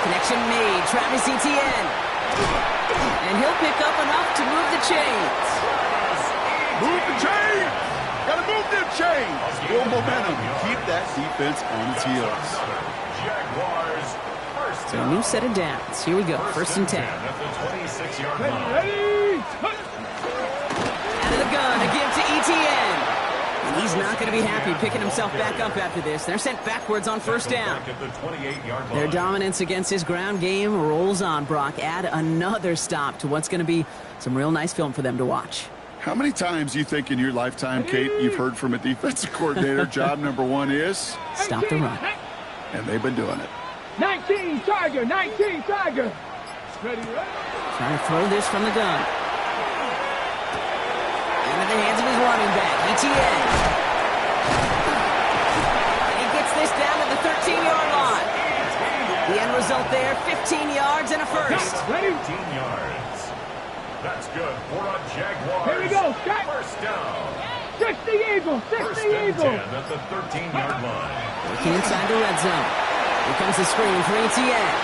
Connection made. Travis Etienne. And he'll pick up enough to move the chains. Move the chains! Gotta move them chains! Build momentum. Keep that defense on its heels. Jaguars, first So a new set of downs. Here we go. First and 10. at the 26-yard line. Ready? Out of the gun. A give to Etienne. And he's not going to be happy picking himself back up after this. They're sent backwards on first down. Back at the 28-yard line. Their dominance against his ground game rolls on, Brock. Add another stop to what's going to be some real nice film for them to watch. How many times you think in your lifetime, Kate, you've heard from a defensive coordinator, job number one is? Stop the run. And they've been doing it. 19 Tiger. 19 Tiger. Ready? Trying to throw this from the gun. Into the hands of his running back, Etienne. And he gets this down to the 13-yard line. The end result there, 15 yards and a first. Ready? 15 yards. That's good for a Jaguars. Here we go. Start. First down. 60 Eagle. First 60 and Eagle. 10 at the 13-yard line. Working inside the red zone. Here comes the screen for Etienne.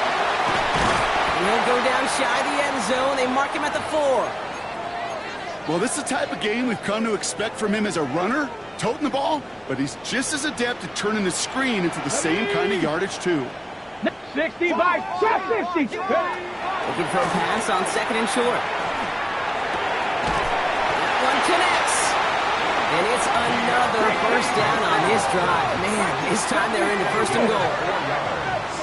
And he'll go down shy of the end zone. They mark him at the 4. Well, this is the type of game we've come to expect from him as a runner, toting the ball, but he's just as adept at turning the screen into the same kind of yardage, too. 60 by 50. Looking for a pass on second and short. That one connects. And it's another first down on this drive. Man, this time they're into first and goal. 4 yards.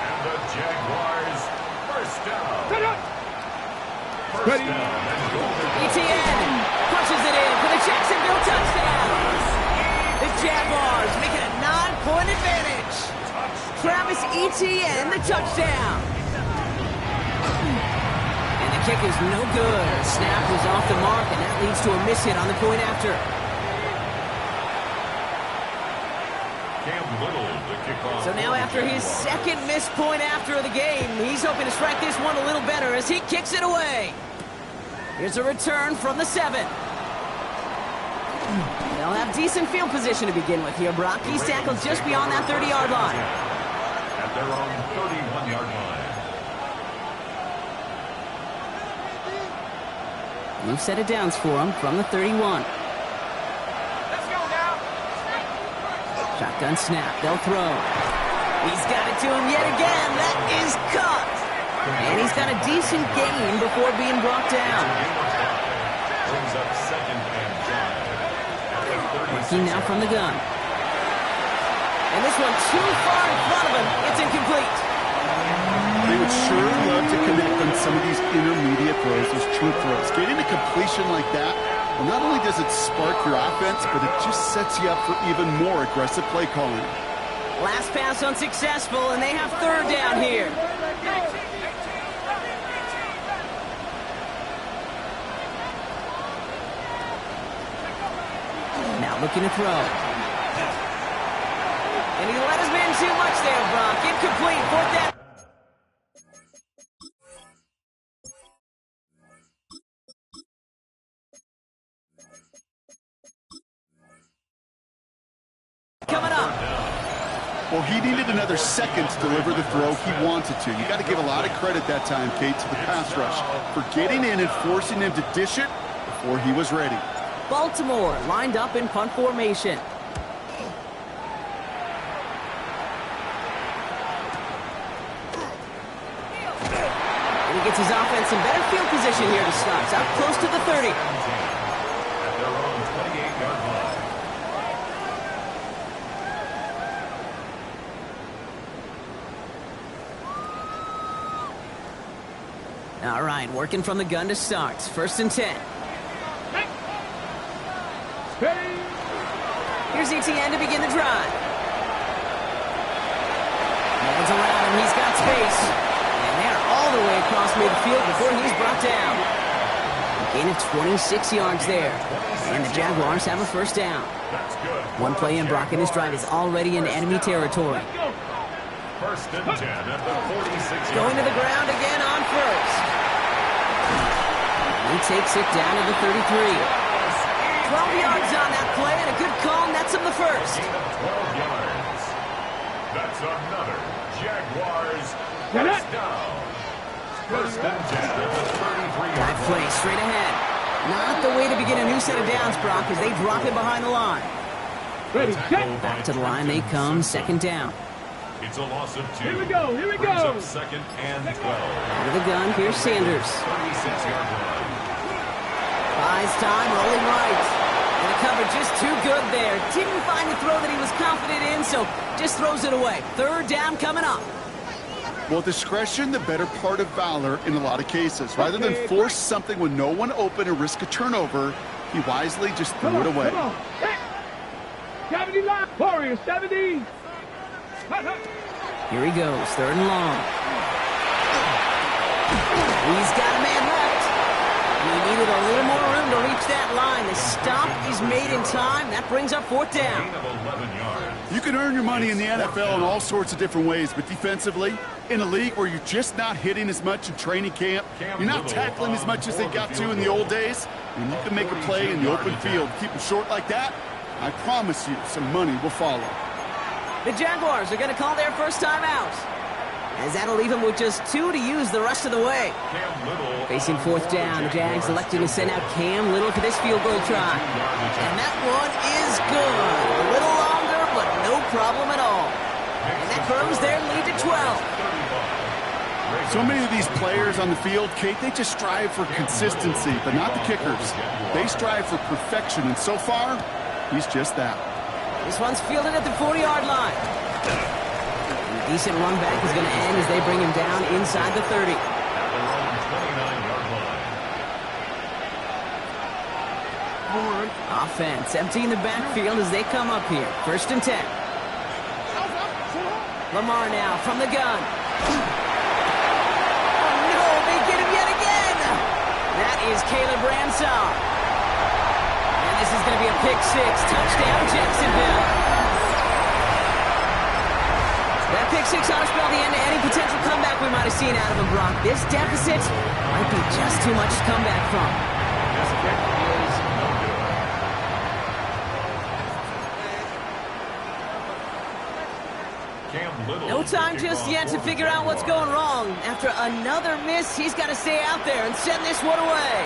And the Jaguars first down. First Ready? down and goal. Etienne punches it in for the Jacksonville touchdown. The Jaguars make it a 9-point advantage. Travis Etienne, the touchdown. And the kick is no good. The snap was off the mark, and that leads to a miss hit on the point after. Cam Little to kick off. So now after his second missed point after the game, he's hoping to strike this one a little better as he kicks it away. Here's a return from the 7. They'll have decent field position to begin with here, Brock. He's tackled just beyond that 30-yard line. At their own 31-yard line. New set of downs for him from the 31. Shotgun snap. They'll throw. He's got it to him yet again. That is cut. And he's got a decent gain before being brought down. Brings up second and 10. Working now from the gun. And this one too far in front of him. It's incomplete. They would sure love to connect on some of these intermediate throws, those true throws. Getting a completion like that, well, not only does it spark your offense, but it just sets you up for even more aggressive play calling. Last pass unsuccessful, and they have third down here. Now looking to throw. And he let his man too much there, Brock. Incomplete. Fourth down. Coming up. Well, he needed another second to deliver the throw he wanted to. You got to give a lot of credit that time, Kate, to the pass rush for getting in and forcing him to dish it before he was ready. Baltimore lined up in punt formation. And he gets his offense in better field position here to start. It's up close to the 30. At their own 28-yard line. All right, working from the gun to start. First and 10. Here's Etienne to begin the drive. Man's around him. He's got space. And they're all the way across midfield before he's brought down. A gain of 26 yards there. And the Jaguars have a first down. One play in, Brock, and his drive is already in enemy territory. First and 10 at the 46-yard Going to the ground again on first. He takes it down to the 33. 12 yards on that play, and a good call nets him the first. Gain of 12 yards. That's another Jaguars Get first it. down. First and 10 at the 33-yard That play straight ahead. Not the way to begin a new set of downs, Brock, as they drop it behind the line. Ready, set. Back to the line they come, second down. It's a loss of 2. Here we go, here we Brings go. up second and 12. Out of the gun, here's Sanders. 36-yard line. Buys time, rolling right. And the cover just too good there. Didn't find the throw that he was confident in, so just throws it away. Third down coming up. Well, discretion, the better part of valor in a lot of cases. Rather than force something with no one open and risk a turnover, he wisely just threw it away. Come on. Hey. 70 line. Warrior, 70. Here he goes, third and long. He's got a man left. He needed a little more room to reach that line. The stop is made in time. That brings up fourth down. Gain of 11 yards. You can earn your money in the NFL in all sorts of different ways, but defensively, in a league where you're just not hitting as much in training camp, you're not tackling as much as they got to in the old days, and you can make a play in the open field. Keep them short like that, I promise you some money will follow. The Jaguars are going to call their first time out, as that'll leave him with just 2 to use the rest of the way. Cam Little. Facing fourth down, the Jags elected to send out Cam Little for this field goal try. And that one is good. A little longer, but no problem at all. And that grows their lead to 12. So many of these players on the field, Kate, they just strive for consistency, but not the kickers. They strive for perfection, and so far, he's just that. This one's fielded at the 40-yard line. And a decent run back is going to end as they bring him down inside the 30. At their own 29-yard line. Offense emptying the backfield as they come up here. First and 10. Lamar now from the gun. Oh, no, they get him yet again. That is Caleb Ransall. And this is going to be a pick six. Touchdown, Jacksonville. That pick six ought to spell the end to any potential comeback we might have seen out of him, Brock. This deficit might be just too much to come back from. This kick is no good. Cam Little. No time just yet to figure out what's going wrong. After another miss, he's got to stay out there and send this one away.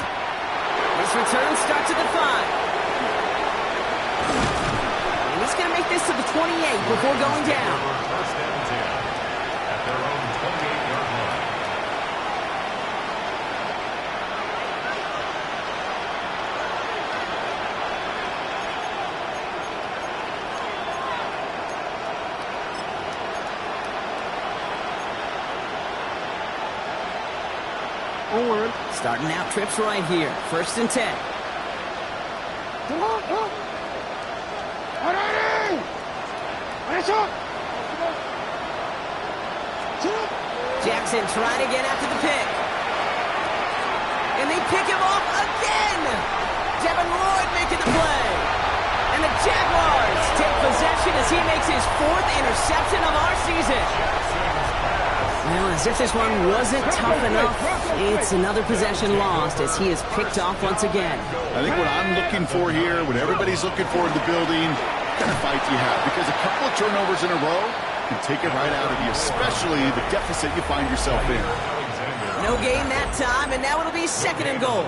This return starts at the 5. And he's going to make this to the 28 before going down. First and 10 at their own 28-yard line. Starting out trips right here. First and 10. Jackson trying again after the pick. And they pick him off again. Devin Lloyd making the play. And the Jaguars take possession as he makes his 4th interception of our season. Well, as if this one wasn't tough enough, it's another possession lost as he is picked off once again. I think what I'm looking for here, what everybody's looking for in the building, what kind of fight you have, because a couple of turnovers in a row can take it right out of you, especially the deficit you find yourself in. No gain that time, and now it'll be second and goal.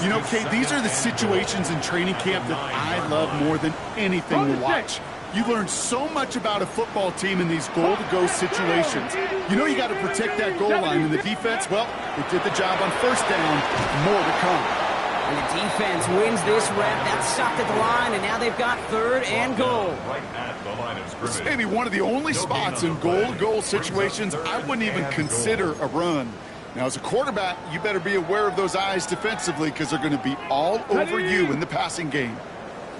You know, Kate, these are the situations in training camp that I love more than anything to watch. You learn so much about a football team in these goal-to-go situations. You know you got to protect that goal line, and the defense, well, they did the job on first down. More to come. And the defense wins this rep. That's stopped at the line, and now they've got third and goal. Right at the line of scrimmage. This may be one of the only spots in goal-to-goal situations I wouldn't even consider a run. Now, as a quarterback, you better be aware of those eyes defensively because they're going to be all over you in the passing game.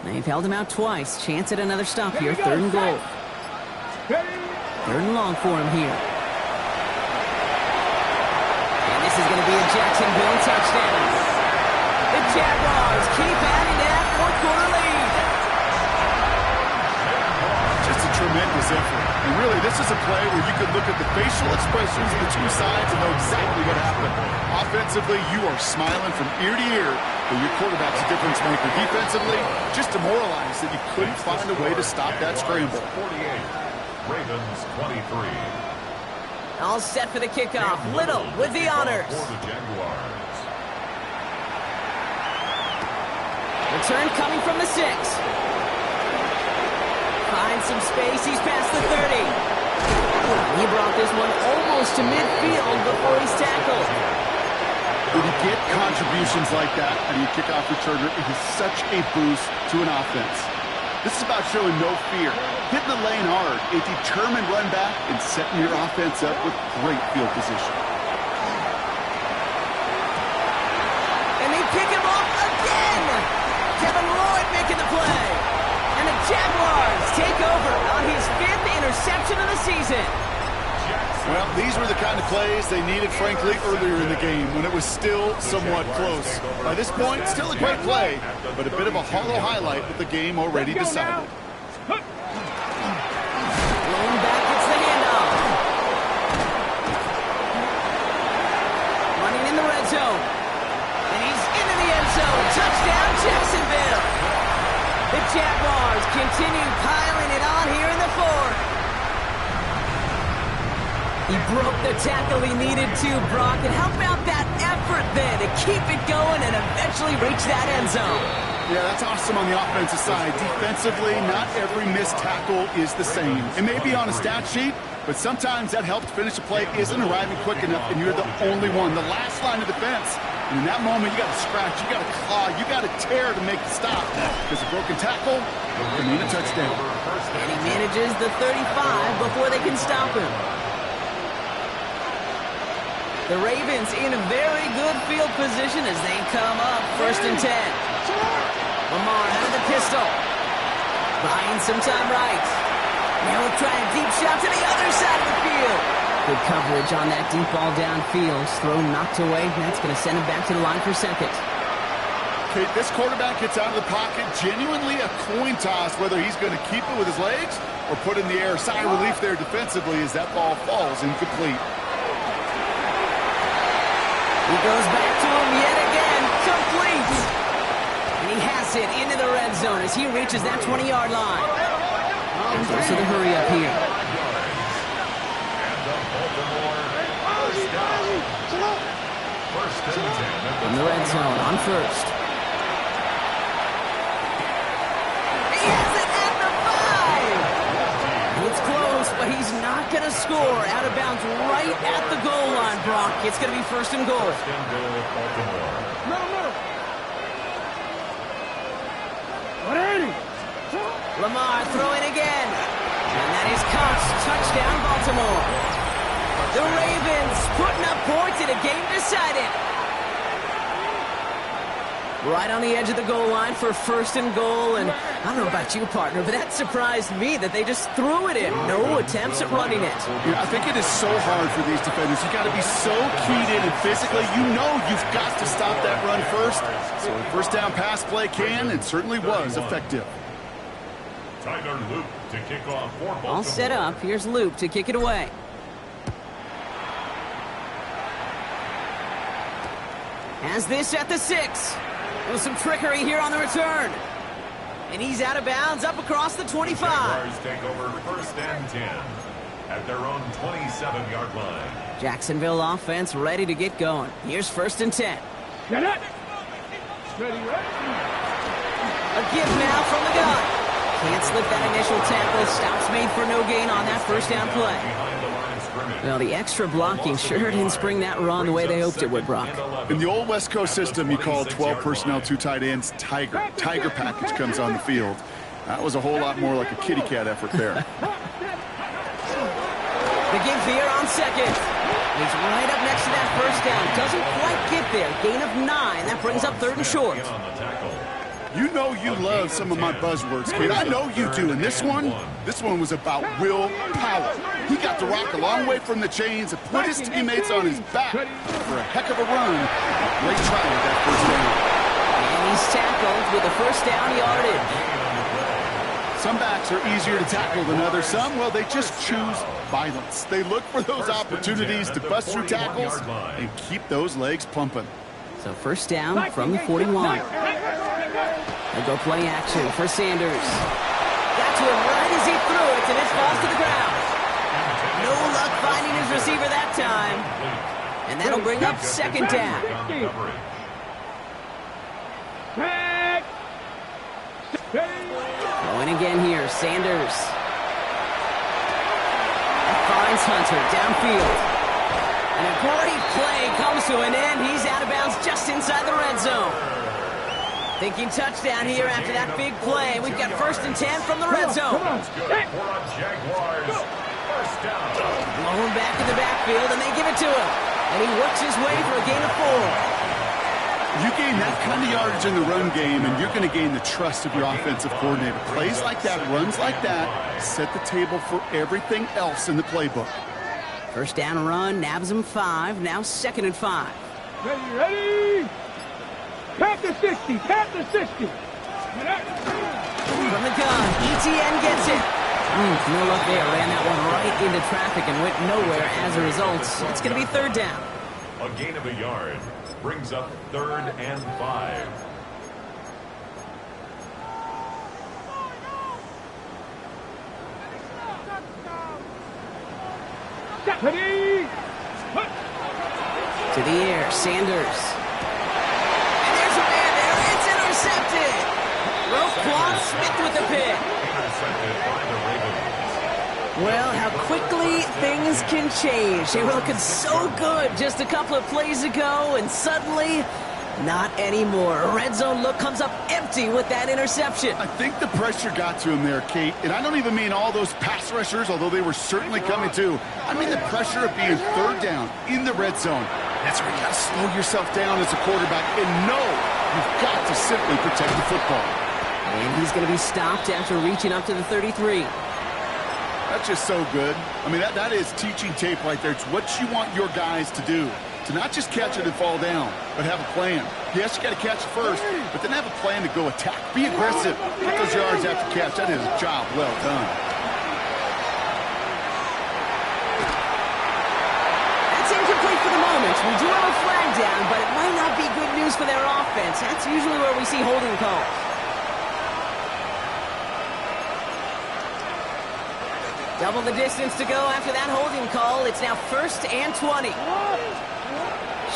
They've held him out twice. Chance at another stop here. Third and goal. Third and long for him here. And this is going to be a Jacksonville touchdown. The Jaguars keep adding to that fourth-quarter lead. Just a tremendous effort. And really, this is a play where you could look look at the facial expressions of the two sides and know exactly what happened. Offensively, you are smiling from ear to ear, but your quarterback's a difference maker. Defensively, just demoralized that you couldn't find a way to stop that scramble. 48, Ravens 23. All set for the kickoff. Little with the honors. For the Jaguars. Return coming from the 6. Finds some space. He's past the 30. He brought this one almost to midfield before he's tackled. When you get contributions like that out of your kickoff returner, it is such a boost to an offense. This is about showing no fear, hitting the lane hard, a determined run back, and setting your offense up with great field position. And they pick him off again. Devin Lloyd making the play. And the Jaguars take over on his 5th interception of the season. Well, these were the kind of plays they needed, frankly, earlier in the game when it was still somewhat close. By this point, still a great play, but a bit of a hollow highlight with the game already decided. Rolling back, gets the handoff. Running in the red zone. And he's into the end zone. Touchdown, Jacksonville. The Jaguars continue piling it on here in the 4th. He broke the tackle he needed to, Brock. And how about that effort then to keep it going and eventually reach that end zone? Yeah, that's awesome on the offensive side. Defensively, not every missed tackle is the same. It may be on a stat sheet, but sometimes that help to finish a play isn't arriving quick enough, and you're the only one, the last line of defense. And in that moment, you got to scratch, you got to claw, you got to tear to make the stop. Because a broken tackle can mean a touchdown. And he manages the 35 before they can stop him. The Ravens in a very good field position as they come up 1st and 10. Lamar out of the pistol. Buying some time right. Now we'll try a deep shot to the other side of the field. Good coverage on that deep ball downfield. Throw knocked away. That's going to send him back to the line for 2nd. Okay, this quarterback gets out of the pocket. Genuinely a coin toss whether he's going to keep it with his legs or put in the air. Sigh of relief there defensively as that ball falls incomplete. He goes back to him yet again. Complete. And he has it into the red zone as he reaches that 20-yard line. And goes to the hurry up here. In the red zone on 1st. He has it at the 5. It's close, but he's not going to score. Out of bounds right at the goal line, Brock. It's going to be 1st and goal. Lamar throwing again. And that is caught. Touchdown, Baltimore. The Ravens putting up points in a game decided. Right on the edge of the goal line for 1st and goal. And I don't know about you, partner, but that surprised me that they just threw it in. No attempts at running it. Yeah, I think it is so hard for these defenders. You got to be so keyed in and physically. You know you've got to stop that run first. So a 1st down pass play can and certainly was effective. Tyler Luke to kick off for Baltimore. All set up. Here's Luke to kick it away. Has this at the 6. With some trickery here on the return. And he's out of bounds up across the 25. Jaguars take over 1st and 10 at their own 27-yard line. Jacksonville offense ready to get going. Here's 1st and 10. Get it. Ready, A give now from the gun. Can't slip that initial tackle. Stops made for no gain on that 1st down play. Well, the extra blocking sure didn't spring that run the way they hoped it would, Brock. In the old West Coast system, you called 12 personnel, 2 tight ends, Tiger. Tiger package comes on the field. That was a whole lot more like a kitty cat effort there. The give here on 2nd. He's right up next to that 1st down. Doesn't quite get there. Gain of 9. That brings up 3rd and short. You know you love some of my buzzwords, kid. I know you do. And this one was about will power. He got the rock a long way from the chains and put his teammates on his back for a heck of a run. Great try with that 1st down. And he's tackled with a 1st down yardage. Some backs are easier to tackle than others. Some, well, they just choose violence. They look for those opportunities to bust through tackles and keep those legs pumping. So first down from the 41. They'll go play action for Sanders. Got to him right as he threw it, and it falls to the ground. No luck finding his receiver that time. And that'll bring up second down. Going again here, Sanders. Finds Hunter downfield. And a great play comes to an end. He's out of bounds just inside the red zone. Thinking touchdown here after that big play. We've got 1st and 10 from the red zone. Blown back in the backfield, and they give it to him. And he works his way for a gain of 4. You gain that kind of yardage in the run game, and you're going to gain the trust of your offensive coordinator. Plays like that, runs like that, set the table for everything else in the playbook. First down run, nabs him 5. Now 2nd and 5. Ready? Pat the 60, pat the 60. From the gun, ETN gets it. No luck there. Ran that one right into traffic and went nowhere as a result. It's going to be 3rd down. A gain of a yard brings up 3rd and 5. Ready? To the air, Sanders. And there's a man there. It's intercepted. Roquan Smith with the pick. Intercepted by the Ravens. Well, how quickly things can change. They were looking so good just a couple of plays ago, and suddenly, not anymore. A red zone look comes up empty with that interception. I think the pressure got to him there, Kate. And I don't even mean all those pass rushers, although they were certainly coming too. I mean the pressure of being 3rd down in the red zone. That's where you got to slow yourself down as a quarterback and know you've got to simply protect the football. And he's going to be stopped after reaching up to the 33. That's just so good. I mean, that is teaching tape right there. It's what you want your guys to do. To not just catch it and fall down, but have a plan. Yes, you got to catch it first, but then have a plan to go attack. Be aggressive. Get those yards after catch. That is a job well done. That's incomplete for the moment. We do have a flag down, but it might not be good news for their offense. That's usually where we see holding calls. Double the distance to go after that holding call. It's now 1st and 20.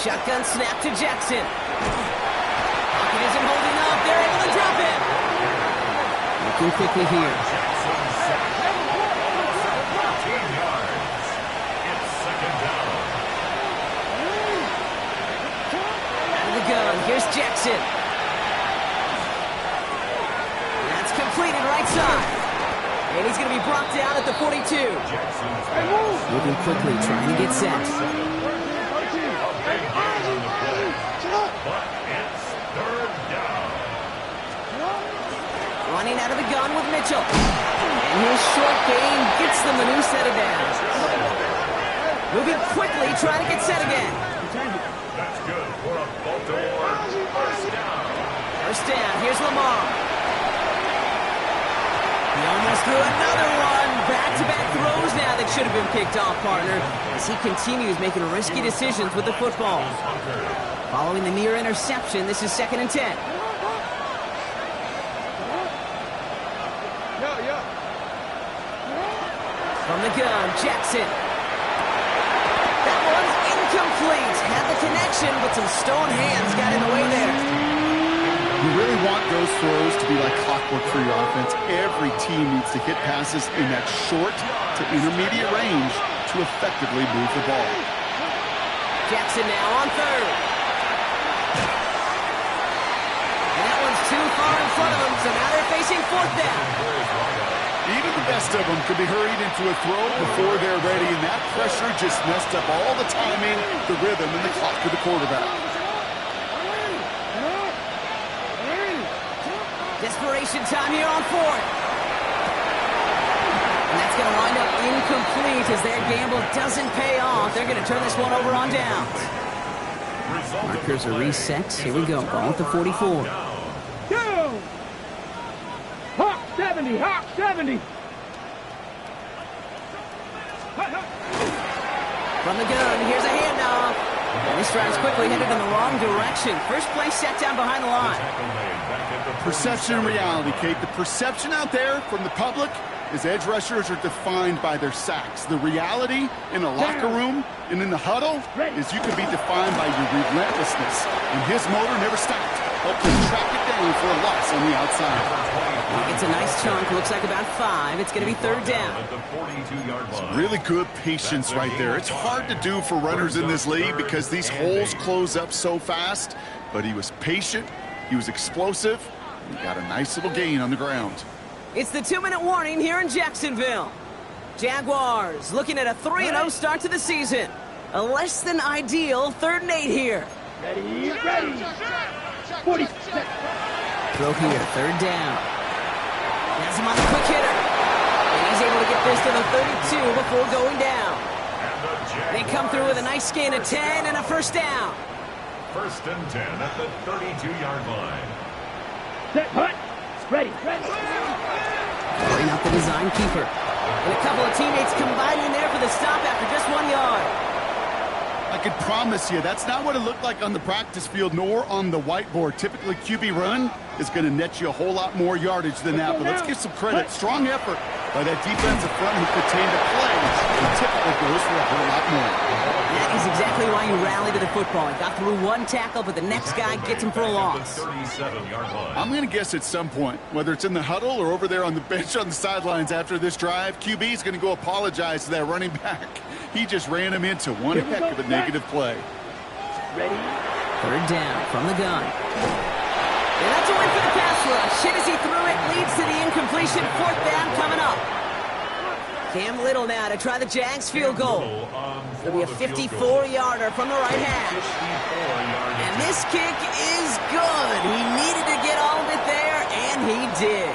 Shotgun snap to Jackson. Pocket isn't holding up. They're able to drop it. Looking quickly here. Out of the gun. Here's Jackson. That's completed right side. And he's going to be brought down at the 42. Moving quickly, trying to get set. Running out of the gun with Mitchell. And his short gain gets them a new set of downs. Moving quickly, trying to get set again. That's good for a Baltimore first down. First down, here's Lamar. He almost threw another one. Back-to-back throws now that should have been picked off, partner, as he continues making risky decisions with the football. Following the near interception, this is 2nd and 10. From the gun, Jackson. That one's incomplete. Had the connection, but some stone hands got in the way there. You really want those throws to be like clockwork for your offense. Every team needs to hit passes in that short to intermediate range to effectively move the ball. Jackson now on 3rd. And that one's too far in front of them, so now they're facing 4th down. Even the best of them could be hurried into a throw before they're ready, and that pressure just messed up all the timing, the rhythm, and the clock of the quarterback. Desperation time here on 4th. And that's going to wind up incomplete as their gamble doesn't pay off. They're going to turn this one over on downs. Markers are reset. Here we go. Ball at the 44. Go! Hawk 7. 70, hop, 70. From the gun, here's a handoff. And this drive's quickly headed in the wrong direction. First play set down behind the line. Perception and reality, Kate. The perception out there from the public is edge rushers are defined by their sacks. The reality in a locker room and in the huddle is you can be defined by your relentlessness. And his motor never stopped. Helped him track it down for a loss on the outside. It's a nice chunk. Looks like about 5. It's going to be third down. Really good patience right there. It's hard to do for runners in this league because these holes close up so fast. But he was patient. He was explosive. He got a nice little gain on the ground. It's the 2-minute warning here in Jacksonville. Jaguars looking at a 3-0 start to the season. A less than ideal 3rd and 8 here. Ready, ready. 40. Throw here, 3rd down. Has him on the quick hitter. And he's able to get this to the 32 before going down. They come through with a nice gain of 10 and a first down. 1st and 10 at the 32-yard line. Set, hut. Ready, ready. Bring up the design keeper. And a couple of teammates combining there for the stop after just 1 yard. I can promise you that's not what it looked like on the practice field nor on the whiteboard. Typically, QB run is going to net you a whole lot more yardage than that. But let's give some credit. Strong effort by that defensive front who contained the play. And typically goes for a whole lot more. That is exactly why you rally to the football. He got through 1 tackle, but the next guy gets him for a loss. I'm going to guess at some point, whether it's in the huddle or over there on the bench on the sidelines after this drive, QB is going to go apologize to that running back. He just ran him into one heck of a negative play. Ready. 3rd down from the gun. And that's a win for the pass rush. Hit as he threw it, leads to the incompletion. 4th down coming up. Cam Little now to try the Jags field goal. It'll be a 54-yarder from the right hash. And this kick is good. He needed to get all of it there, and he did.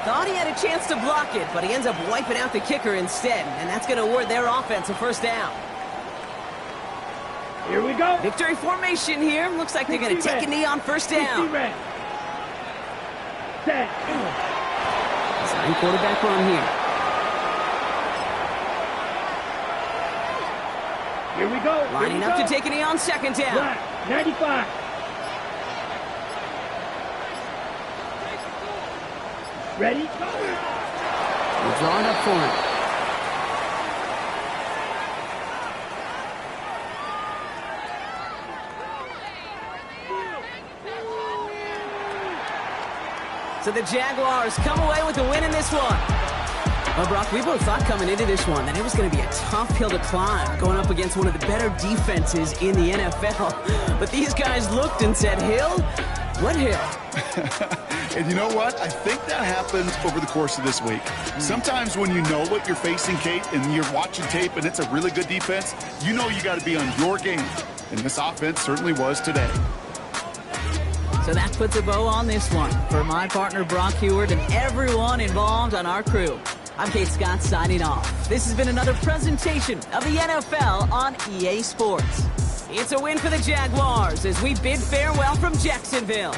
Thought he had a chance to block it, but he ends up wiping out the kicker instead. And that's going to award their offense a first down. Here we go. Victory formation here. Looks like they're going to take a knee on first down. Set. Design quarterback run here. Here we go. Lining up to take a knee on 2nd down. Black, 95. Ready? We're drawing up for him. So the Jaguars come away with a win in this one. Well, Brock, we both thought coming into this one that it was going to be a tough hill to climb, going up against one of the better defenses in the NFL. But these guys looked and said, Hill? What hill? And you know what? I think that happens over the course of this week. Sometimes when you know what you're facing, Kate, and you're watching tape and it's a really good defense, you know you got to be on your game. And this offense certainly was today. So that puts a bow on this one. For my partner, Brock Heward, and everyone involved on our crew, I'm Kate Scott signing off. This has been another presentation of the NFL on EA Sports. It's a win for the Jaguars as we bid farewell from Jacksonville.